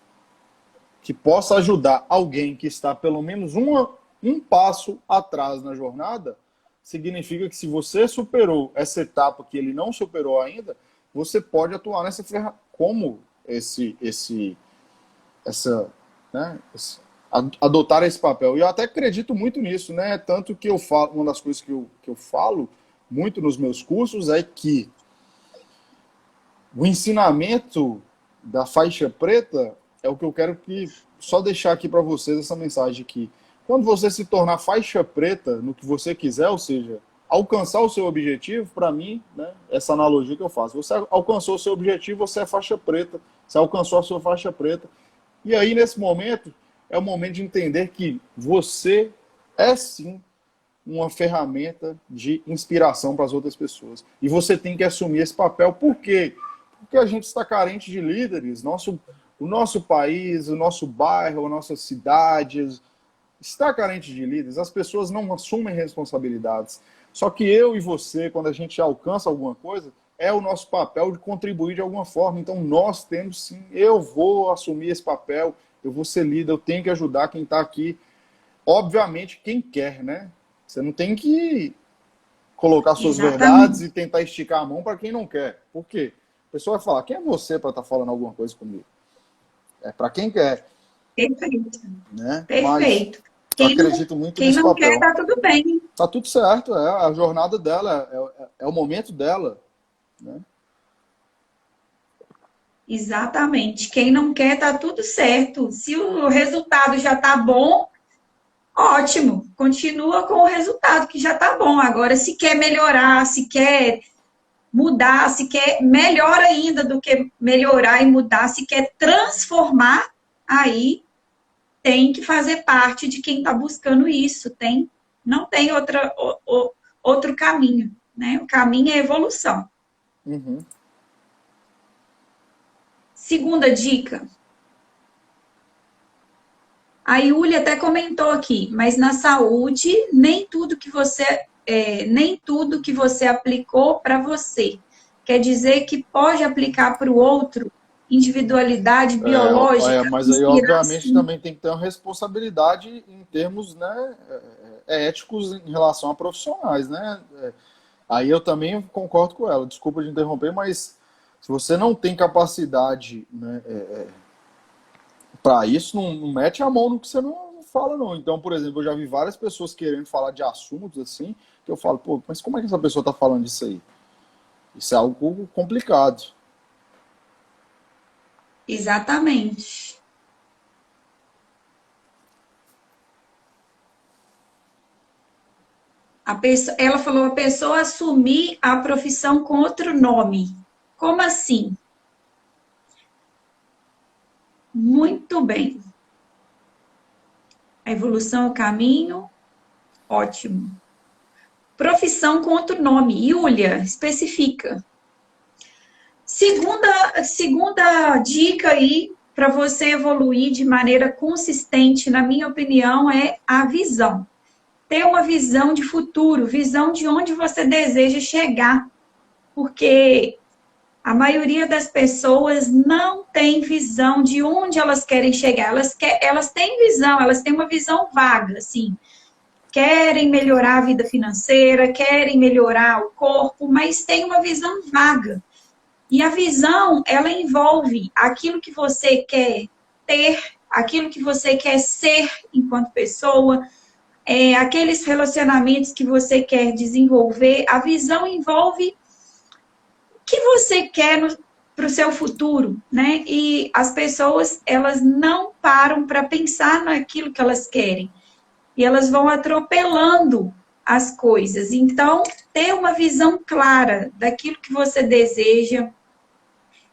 que possa ajudar alguém que está pelo menos um passo atrás na jornada, significa que se você superou essa etapa que ele não superou ainda, você pode atuar nessa ferramenta como adotar esse papel. E eu até acredito muito nisso, né? Tanto que eu falo, uma das coisas que eu falo muito nos meus cursos é que o ensinamento da faixa preta é o que eu quero só deixar aqui para vocês essa mensagem aqui. Quando você se tornar faixa preta no que você quiser, ou seja, alcançar o seu objetivo, para mim, né, essa analogia que eu faço, você alcançou o seu objetivo, você é faixa preta, você alcançou a sua faixa preta. E aí, nesse momento, é o momento de entender que você é sim uma ferramenta de inspiração para as outras pessoas. E você tem que assumir esse papel. Por quê? Porque a gente está carente de líderes. O nosso país, o nosso bairro, as nossas cidades está carente de líderes. As pessoas não assumem responsabilidades. Só que eu e você, quando a gente alcança alguma coisa, é o nosso papel de contribuir de alguma forma. Então nós temos sim, eu vou assumir esse papel, eu vou ser líder, eu tenho que ajudar quem está aqui. Obviamente, quem quer, né? Você não tem que colocar suas verdades e tentar esticar a mão para quem não quer. Por quê? A pessoa vai falar, quem é você para estar falando alguma coisa comigo? É para quem quer. Perfeito. Né? Perfeito. Mas acredito muito nesse papel. Quem não quer, tá tudo bem. Tá tudo certo, é a jornada dela, é o momento dela. Né? Exatamente. Quem não quer, tá tudo certo. Se o resultado já tá bom, ótimo. Continua com o resultado que já tá bom. Agora, se quer melhorar, se quer mudar, se quer melhor ainda do que melhorar e mudar, se quer transformar, aí tem que fazer parte de quem está buscando isso. Não tem outro caminho. Né? O caminho é evolução. Uhum. Segunda dica. A Yulia até comentou aqui, mas na saúde, nem tudo que você aplicou para você. Quer dizer que pode aplicar para o outro individualidade biológica. Mas aí, obviamente, também tem que ter uma responsabilidade em termos, né, éticos em relação a profissionais, né? Aí eu também concordo com ela. Desculpa de interromper, mas se você não tem capacidade, né, para isso, não mete a mão no que você não fala, não. Então, por exemplo, eu já vi várias pessoas querendo falar de assuntos assim, que eu falo, pô, mas como é que essa pessoa está falando disso aí? Isso é algo complicado. Exatamente. Ela falou a pessoa assumir a profissão com outro nome. Como assim? Muito bem. A evolução é o caminho. Ótimo. Profissão com outro nome. Yulia, especifica. Segunda dica aí para você evoluir de maneira consistente, na minha opinião, é a visão. Ter uma visão de futuro, visão de onde você deseja chegar. Porque a maioria das pessoas não tem visão de onde elas querem chegar. Elas têm visão, elas têm uma visão vaga, assim. Querem melhorar a vida financeira, querem melhorar o corpo, mas tem uma visão vaga. E a visão, ela envolve aquilo que você quer ter, aquilo que você quer ser enquanto pessoa, aqueles relacionamentos que você quer desenvolver. A visão envolve o que você quer para o seu futuro, né? E as pessoas, elas não param para pensar naquilo que elas querem. E elas vão atropelando as coisas. Então, ter uma visão clara daquilo que você deseja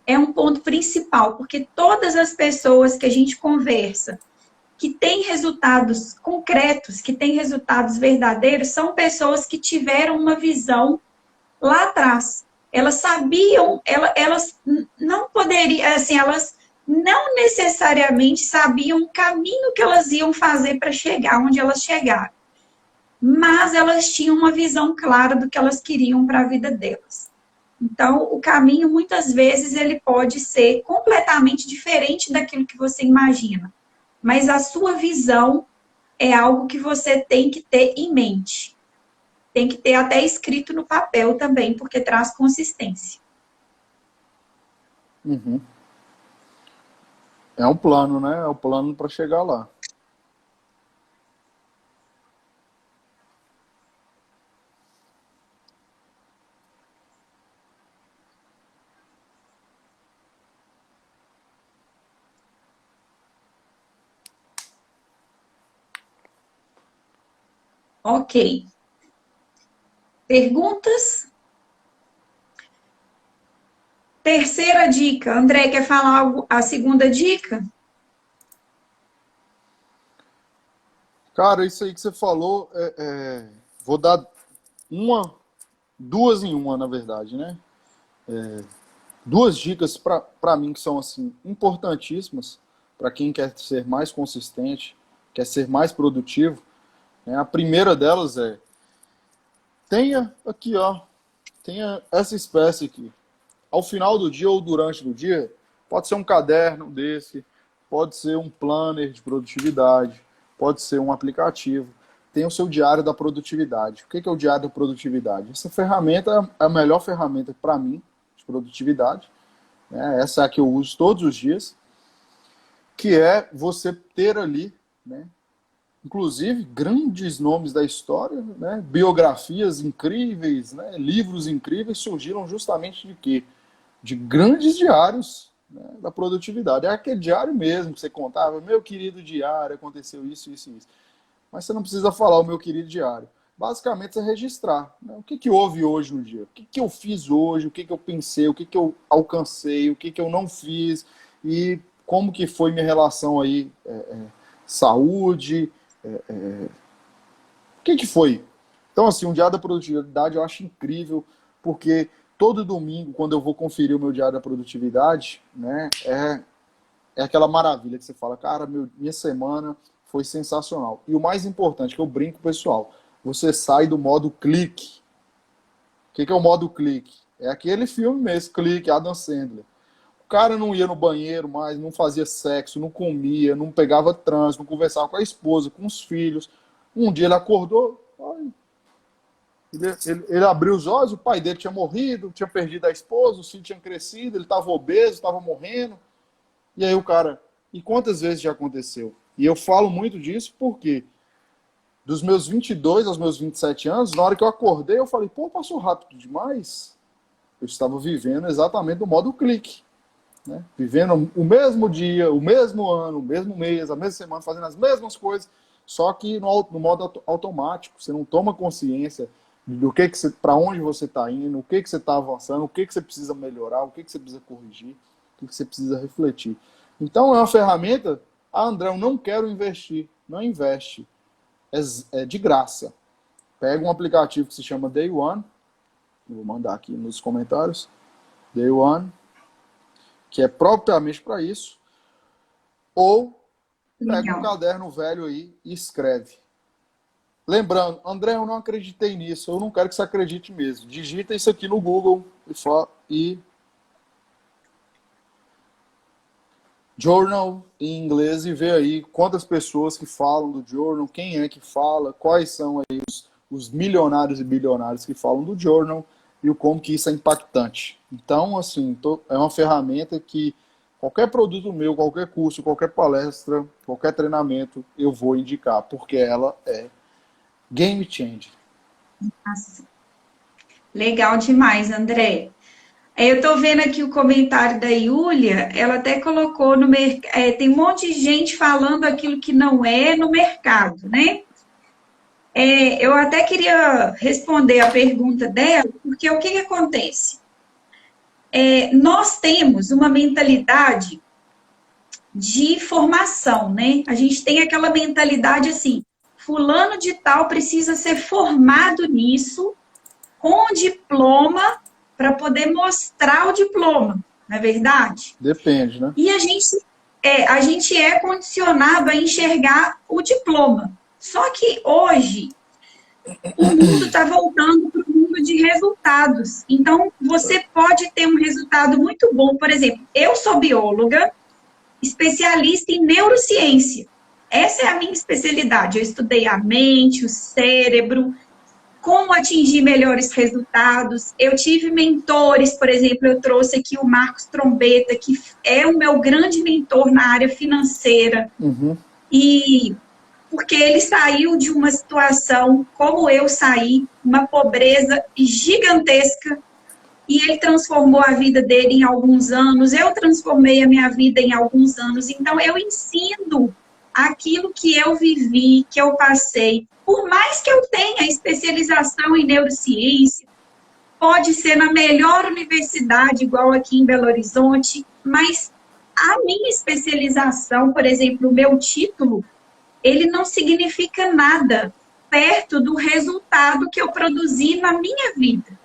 é um ponto principal, porque todas as pessoas que a gente conversa, que têm resultados concretos, que têm resultados verdadeiros, são pessoas que tiveram uma visão lá atrás. Elas sabiam, elas não poderiam, assim, elas não necessariamente sabiam o caminho que elas iam fazer para chegar onde elas chegaram. Mas elas tinham uma visão clara do que elas queriam para a vida delas. Então, o caminho, muitas vezes, ele pode ser completamente diferente daquilo que você imagina. Mas a sua visão é algo que você tem que ter em mente. Tem que ter até escrito no papel também, porque traz consistência. Uhum. É um plano, né? É um plano para chegar lá. Ok. Perguntas? Terceira dica. André, quer falar algo, a segunda dica? Cara, isso aí que você falou, vou dar duas em uma, na verdade, né? Duas dicas para mim que são assim importantíssimas para quem quer ser mais consistente, quer ser mais produtivo. Né? A primeira delas é: tenha essa espécie aqui. Ao final do dia ou durante o dia, pode ser um caderno desse, pode ser um planner de produtividade, pode ser um aplicativo. Tem o seu diário da produtividade. O que é o diário da produtividade? Essa ferramenta é a melhor ferramenta para mim de produtividade. Né? Essa é a que eu uso todos os dias, que é você ter ali, né, inclusive grandes nomes da história, né, biografias incríveis, né, livros incríveis surgiram justamente de quê? De grandes diários, né, da produtividade. É aquele diário mesmo que você contava: meu querido diário, aconteceu isso, isso e isso. Mas você não precisa falar o meu querido diário. Basicamente, você registrar, né? O que houve hoje no dia, o que eu fiz hoje, o que eu pensei, o que eu alcancei, o que eu não fiz, e como que foi minha relação aí, saúde, o que foi. Então, assim, um diário da produtividade eu acho incrível, porque todo domingo, quando eu vou conferir o meu diário da produtividade, né, é aquela maravilha que você fala: cara, minha semana foi sensacional. E o mais importante, que eu brinco, pessoal, você sai do modo clique. O que é o modo clique? É aquele filme mesmo, Clique, Adam Sandler. O cara não ia no banheiro mais, não fazia sexo, não comia, não pegava trânsito, não conversava com a esposa, com os filhos. Um dia ele acordou, ele abriu os olhos, o pai dele tinha morrido, tinha perdido a esposa, os filhos tinham crescido, ele estava obeso, estava morrendo. E aí o cara... E quantas vezes já aconteceu? E eu falo muito disso porque dos meus 22 aos meus 27 anos, na hora que eu acordei, eu falei: pô, passou rápido demais. Eu estava vivendo exatamente no modo clique. Né? Vivendo o mesmo dia, o mesmo ano, o mesmo mês, a mesma semana, fazendo as mesmas coisas, só que no modo automático. Você não toma consciência do para onde você está indo, o que você está avançando, o que você precisa melhorar, o que você precisa corrigir, o que você precisa refletir. Então é uma ferramenta. André, eu não quero investir. Não investe. É de graça. Pega um aplicativo que se chama Day One. Vou mandar aqui nos comentários. Day One. Que é propriamente para isso. Ou pega um caderno velho aí e escreve. Lembrando, André, eu não acreditei nisso. Eu não quero que você acredite mesmo. Digita isso aqui no Google e journal em inglês e vê aí quantas pessoas que falam do journal, quem é que fala, quais são aí os milionários e bilionários que falam do journal e o como que isso é impactante. Então, assim, é uma ferramenta que qualquer produto meu, qualquer curso, qualquer palestra, qualquer treinamento, eu vou indicar, porque ela é game changer. Nossa. Legal demais, André. Eu estou vendo aqui o comentário da Yulia, ela até colocou no mercado, tem um monte de gente falando aquilo que não é no mercado, né? Eu até queria responder a pergunta dela, porque o que acontece? Nós temos uma mentalidade de formação, né? A gente tem aquela mentalidade assim: fulano de tal precisa ser formado nisso, com diploma, para poder mostrar o diploma, não é verdade? Depende, né? E a gente é condicionado a enxergar o diploma. Só que hoje o mundo está voltando para o mundo de resultados. Então, você pode ter um resultado muito bom. Por exemplo, eu sou bióloga, especialista em neurociência. Essa é a minha especialidade. Eu estudei a mente, o cérebro, como atingir melhores resultados. Eu tive mentores, por exemplo, eu trouxe aqui o Marcos Trombetta, que é o meu grande mentor na área financeira. Uhum. E porque ele saiu de uma situação, como eu saí, uma pobreza gigantesca, e ele transformou a vida dele em alguns anos, eu transformei a minha vida em alguns anos. Então, eu ensino aquilo que eu vivi, que eu passei. Por mais que eu tenha especialização em neurociência, pode ser na melhor universidade, igual aqui em Belo Horizonte, mas a minha especialização, por exemplo, o meu título, ele não significa nada perto do resultado que eu produzi na minha vida.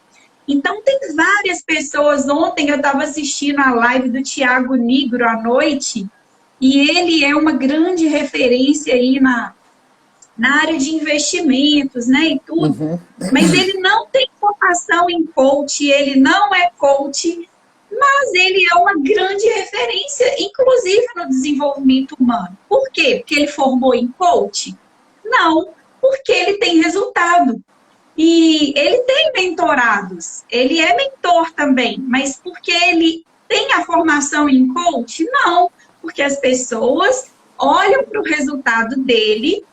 Então, tem várias pessoas. Ontem eu estava assistindo a live do Thiago Nigro à noite, e ele é uma grande referência aí na área de investimentos, né, e tudo. Uhum. Mas ele não tem formação em coach, ele não é coach, mas ele é uma grande referência, inclusive no desenvolvimento humano. Por quê? Porque ele formou em coach? Não, porque ele tem resultado. E ele tem mentorados, ele é mentor também, mas porque ele tem a formação em coach? Não, porque as pessoas olham para o resultado dele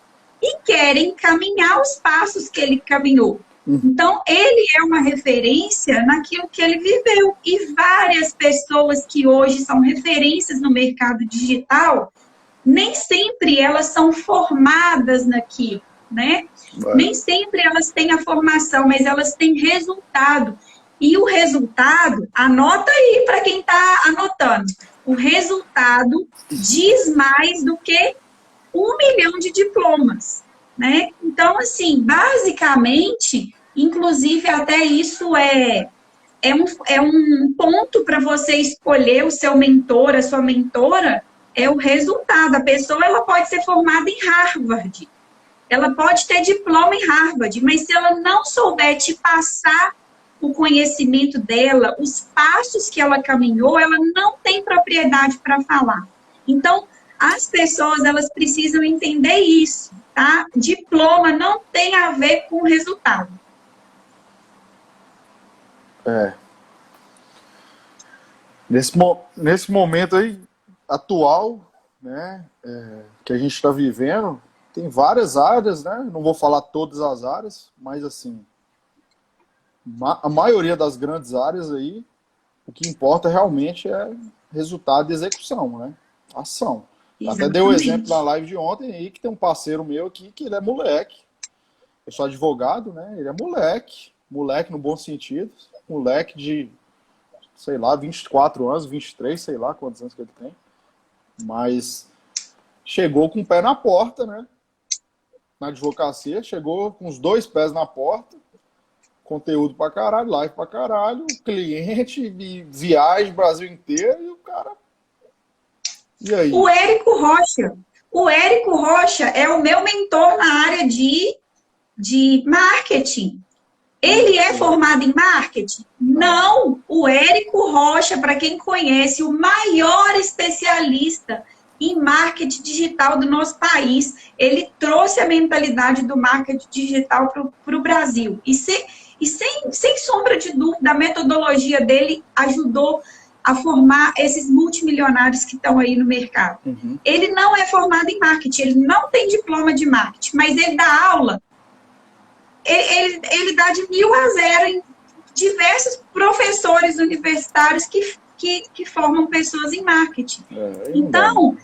e querem caminhar os passos que ele caminhou. Então, ele é uma referência naquilo que ele viveu. E várias pessoas que hoje são referências no mercado digital, nem sempre elas são formadas naquilo, né? Nem sempre elas têm a formação, mas elas têm resultado. E o resultado, anota aí para quem está anotando, o resultado diz mais do que 1 milhão de diplomas, né? Então, assim, basicamente, inclusive até isso é um ponto para você escolher o seu mentor, a sua mentora, é o resultado. A pessoa ela pode ser formada em Harvard, ela pode ter diploma em Harvard, mas se ela não souber te passar o conhecimento dela, os passos que ela caminhou, ela não tem propriedade para falar. Então, as pessoas elas precisam entender isso, tá? Diploma não tem a ver com resultado. Nesse momento aí, atual, né, que a gente está vivendo, tem várias áreas, né? Não vou falar todas as áreas, mas assim, a maioria das grandes áreas aí, o que importa realmente é resultado e execução, né? Ação. Exatamente. Até dei o exemplo na live de ontem aí, que tem um parceiro meu aqui, que ele é moleque. Eu sou advogado, né? Ele é moleque. Moleque no bom sentido. Moleque de, sei lá, 24 anos, 23, sei lá quantos anos que ele tem. Mas chegou com o pé na porta, né? Na advocacia, chegou com os 2 pés na porta. Conteúdo pra caralho, live pra caralho, cliente, viagem, Brasil inteiro, e o cara... E aí? O Érico Rocha é o meu mentor na área de marketing. Ele é formado em marketing? Não. O Érico Rocha, para quem conhece, o maior especialista em marketing digital do nosso país, ele trouxe a mentalidade do marketing digital para o Brasil. E sem sombra de dúvida, a metodologia dele ajudou a formar esses multimilionários que estão aí no mercado. Uhum. Ele não é formado em marketing, ele não tem diploma de marketing, mas ele dá aula, ele dá de 1000 a 0 em diversos professores universitários que formam pessoas em marketing. Então,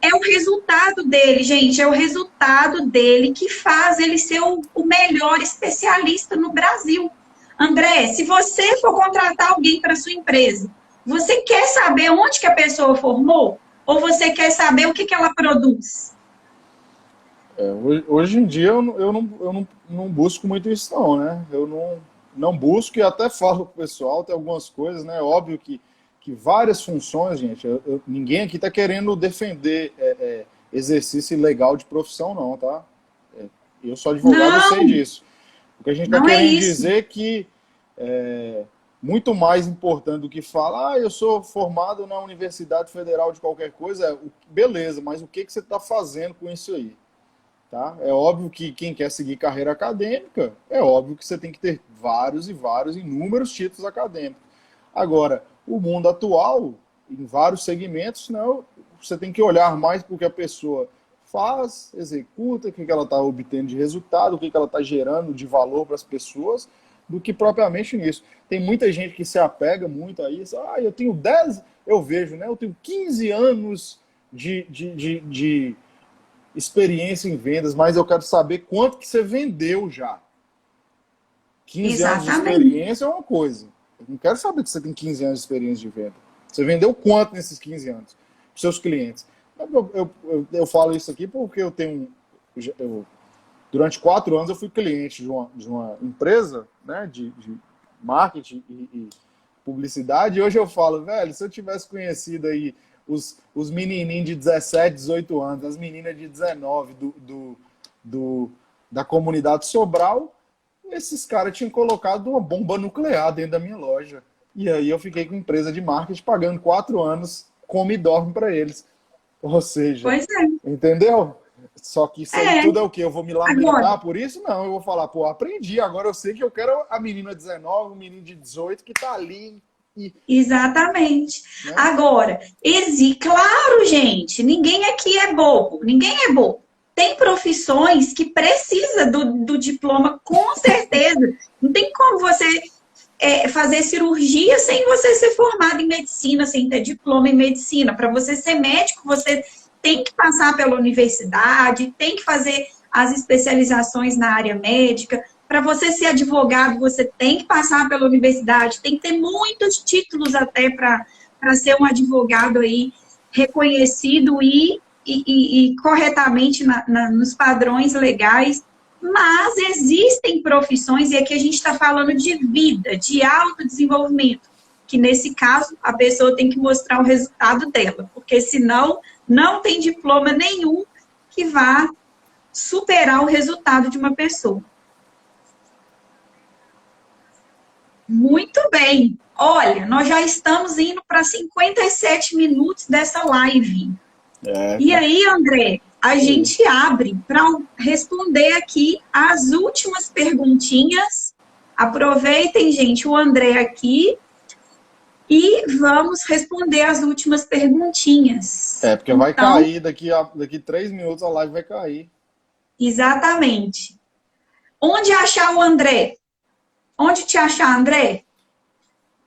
é o resultado dele, gente, é o resultado dele que faz ele ser o melhor especialista no Brasil. André, se você for contratar alguém para sua empresa, você quer saber onde que a pessoa formou? Ou você quer saber o que ela produz? Hoje em dia eu não busco muito isso não, né? Eu não busco e até falo pro pessoal, tem algumas coisas, né? Óbvio que várias funções, gente, ninguém aqui está querendo defender exercício ilegal de profissão não, tá? Eu sou advogado, eu sei disso. O que a gente está querendo dizer é que muito mais importante do que falar, eu sou formado na Universidade Federal de qualquer coisa, beleza, mas o que você está fazendo com isso aí? Tá? É óbvio que quem quer seguir carreira acadêmica, é óbvio que você tem que ter vários e vários, inúmeros títulos acadêmicos. Agora, o mundo atual, em vários segmentos, não, você tem que olhar mais para o que a pessoa faz, executa, o que ela está obtendo de resultado, o que ela está gerando de valor para as pessoas, do que propriamente nisso. Tem muita gente que se apega muito a isso. Eu tenho 10, eu vejo, né? Eu tenho 15 anos de experiência em vendas, mas eu quero saber quanto que você vendeu já. 15 anos de experiência é uma coisa. Eu não quero saber que você tem 15 anos de experiência de venda. Você vendeu quanto nesses 15 anos para seus clientes? Eu falo isso aqui porque eu Durante 4 anos eu fui cliente de uma empresa, né, de marketing e publicidade, e hoje eu falo, velho, se eu tivesse conhecido aí os menininhos de 17, 18 anos, as meninas de 19 da comunidade Sobral, esses caras tinham colocado uma bomba nuclear dentro da minha loja. E aí eu fiquei com empresa de marketing pagando 4 anos, come e dorme para eles. Ou seja, Pois é. entendeu? Só que isso aí tudo é o quê? Eu vou me lamentar Agora, por isso? Não, eu vou falar, pô, aprendi, agora eu sei que eu quero a menina 19, o menino de 18 que tá ali. exatamente. Né? Agora, claro, gente, ninguém aqui é bobo, ninguém é bobo. Tem profissões que precisa do diploma, com certeza. Não tem como você fazer cirurgia sem você ser formado em medicina, sem ter diploma em medicina. Para você ser médico, você tem que passar pela universidade, tem que fazer as especializações na área médica. Para você ser advogado, você tem que passar pela universidade, tem que ter muitos títulos até para ser um advogado aí reconhecido e corretamente nos padrões legais. Mas existem profissões, e aqui a gente está falando de vida, de autodesenvolvimento, que nesse caso a pessoa tem que mostrar o resultado dela, porque senão não tem diploma nenhum que vá superar o resultado de uma pessoa. Muito bem. Olha, nós já estamos indo para 57 minutos dessa live. E aí, André, a gente abre para responder aqui as últimas perguntinhas. Aproveitem, gente, o André aqui e vamos responder as últimas perguntinhas. Porque vai cair daqui 3 minutos, a live vai cair. Exatamente. Onde achar o André? Onde te achar, André?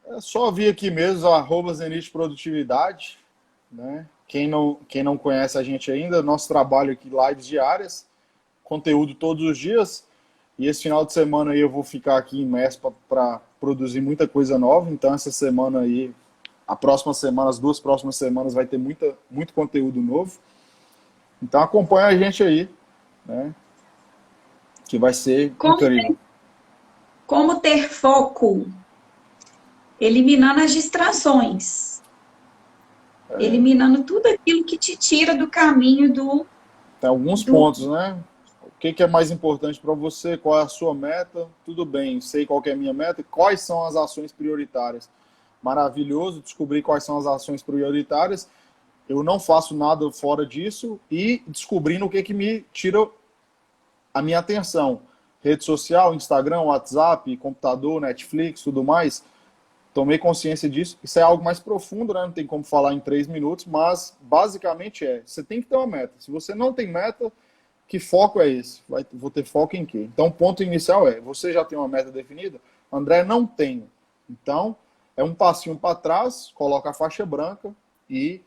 É só vir aqui mesmo, @Zenith Produtividade, né? Quem não conhece a gente ainda, nosso trabalho aqui, lives diárias, conteúdo todos os dias. E esse final de semana aí eu vou ficar aqui imerso para produzir muita coisa nova. Então essa semana aí, a próxima semana, as 2 próximas semanas vai ter muito conteúdo novo. Então acompanha a gente aí, né? Que vai ser incrível. Como ter foco? Eliminando as distrações. Eliminando tudo aquilo que te tira do caminho do... Tem alguns pontos, né? O que é mais importante para você? Qual é a sua meta? Tudo bem, sei qual que é a minha meta. Quais são as ações prioritárias? Maravilhoso descobrir quais são as ações prioritárias. Eu não faço nada fora disso e descobrindo o que me tira a minha atenção. Rede social, Instagram, WhatsApp, computador, Netflix, tudo mais. Tomei consciência disso. Isso é algo mais profundo, né? Não tem como falar em 3 minutos, mas basicamente você tem que ter uma meta. Se você não tem meta, que foco é esse? Vou ter foco em quê? Então, o ponto inicial você já tem uma meta definida? André, não tenho. Então, é um passinho para trás, coloca a faixa branca e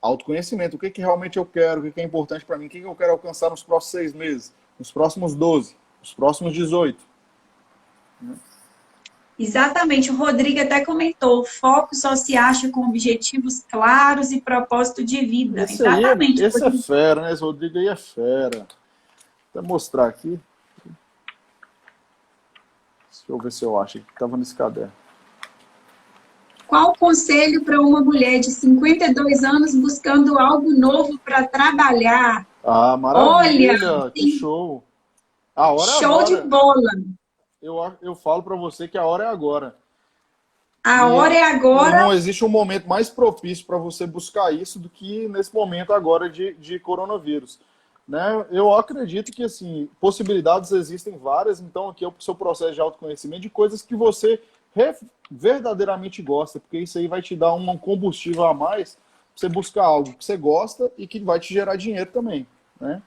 autoconhecimento. O que realmente eu quero? O que é importante para mim? O que eu quero alcançar nos próximos 6 meses? Nos próximos 12? Nos próximos 18? Exatamente, o Rodrigo até comentou, foco só se acha com objetivos claros e propósito de vida. Exatamente. Esse é fera, né? Esse Rodrigo aí é fera. Vou mostrar aqui. Deixa eu ver se eu acho que estava nesse caderno. Qual o conselho para uma mulher de 52 anos buscando algo novo para trabalhar? Ah, maravilha! Olha, que show! A hora show é agora. De bola! Eu falo para você que a hora é agora. A hora é agora. Não existe um momento mais propício para você buscar isso do que nesse momento agora de coronavírus. Né? Eu acredito que assim, possibilidades existem várias, então aqui é o seu processo de autoconhecimento de coisas que você verdadeiramente gosta, porque isso aí vai te dar um combustível a mais para você buscar algo que você gosta e que vai te gerar dinheiro também. Né?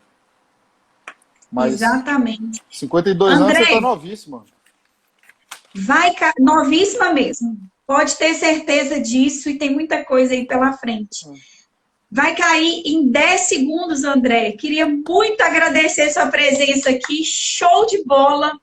Mas exatamente. 52 André, anos, você tá novíssima. Novíssima mesmo. Pode ter certeza disso e tem muita coisa aí pela frente. Vai cair em 10 segundos, André. Queria muito agradecer sua presença aqui. Show de bola.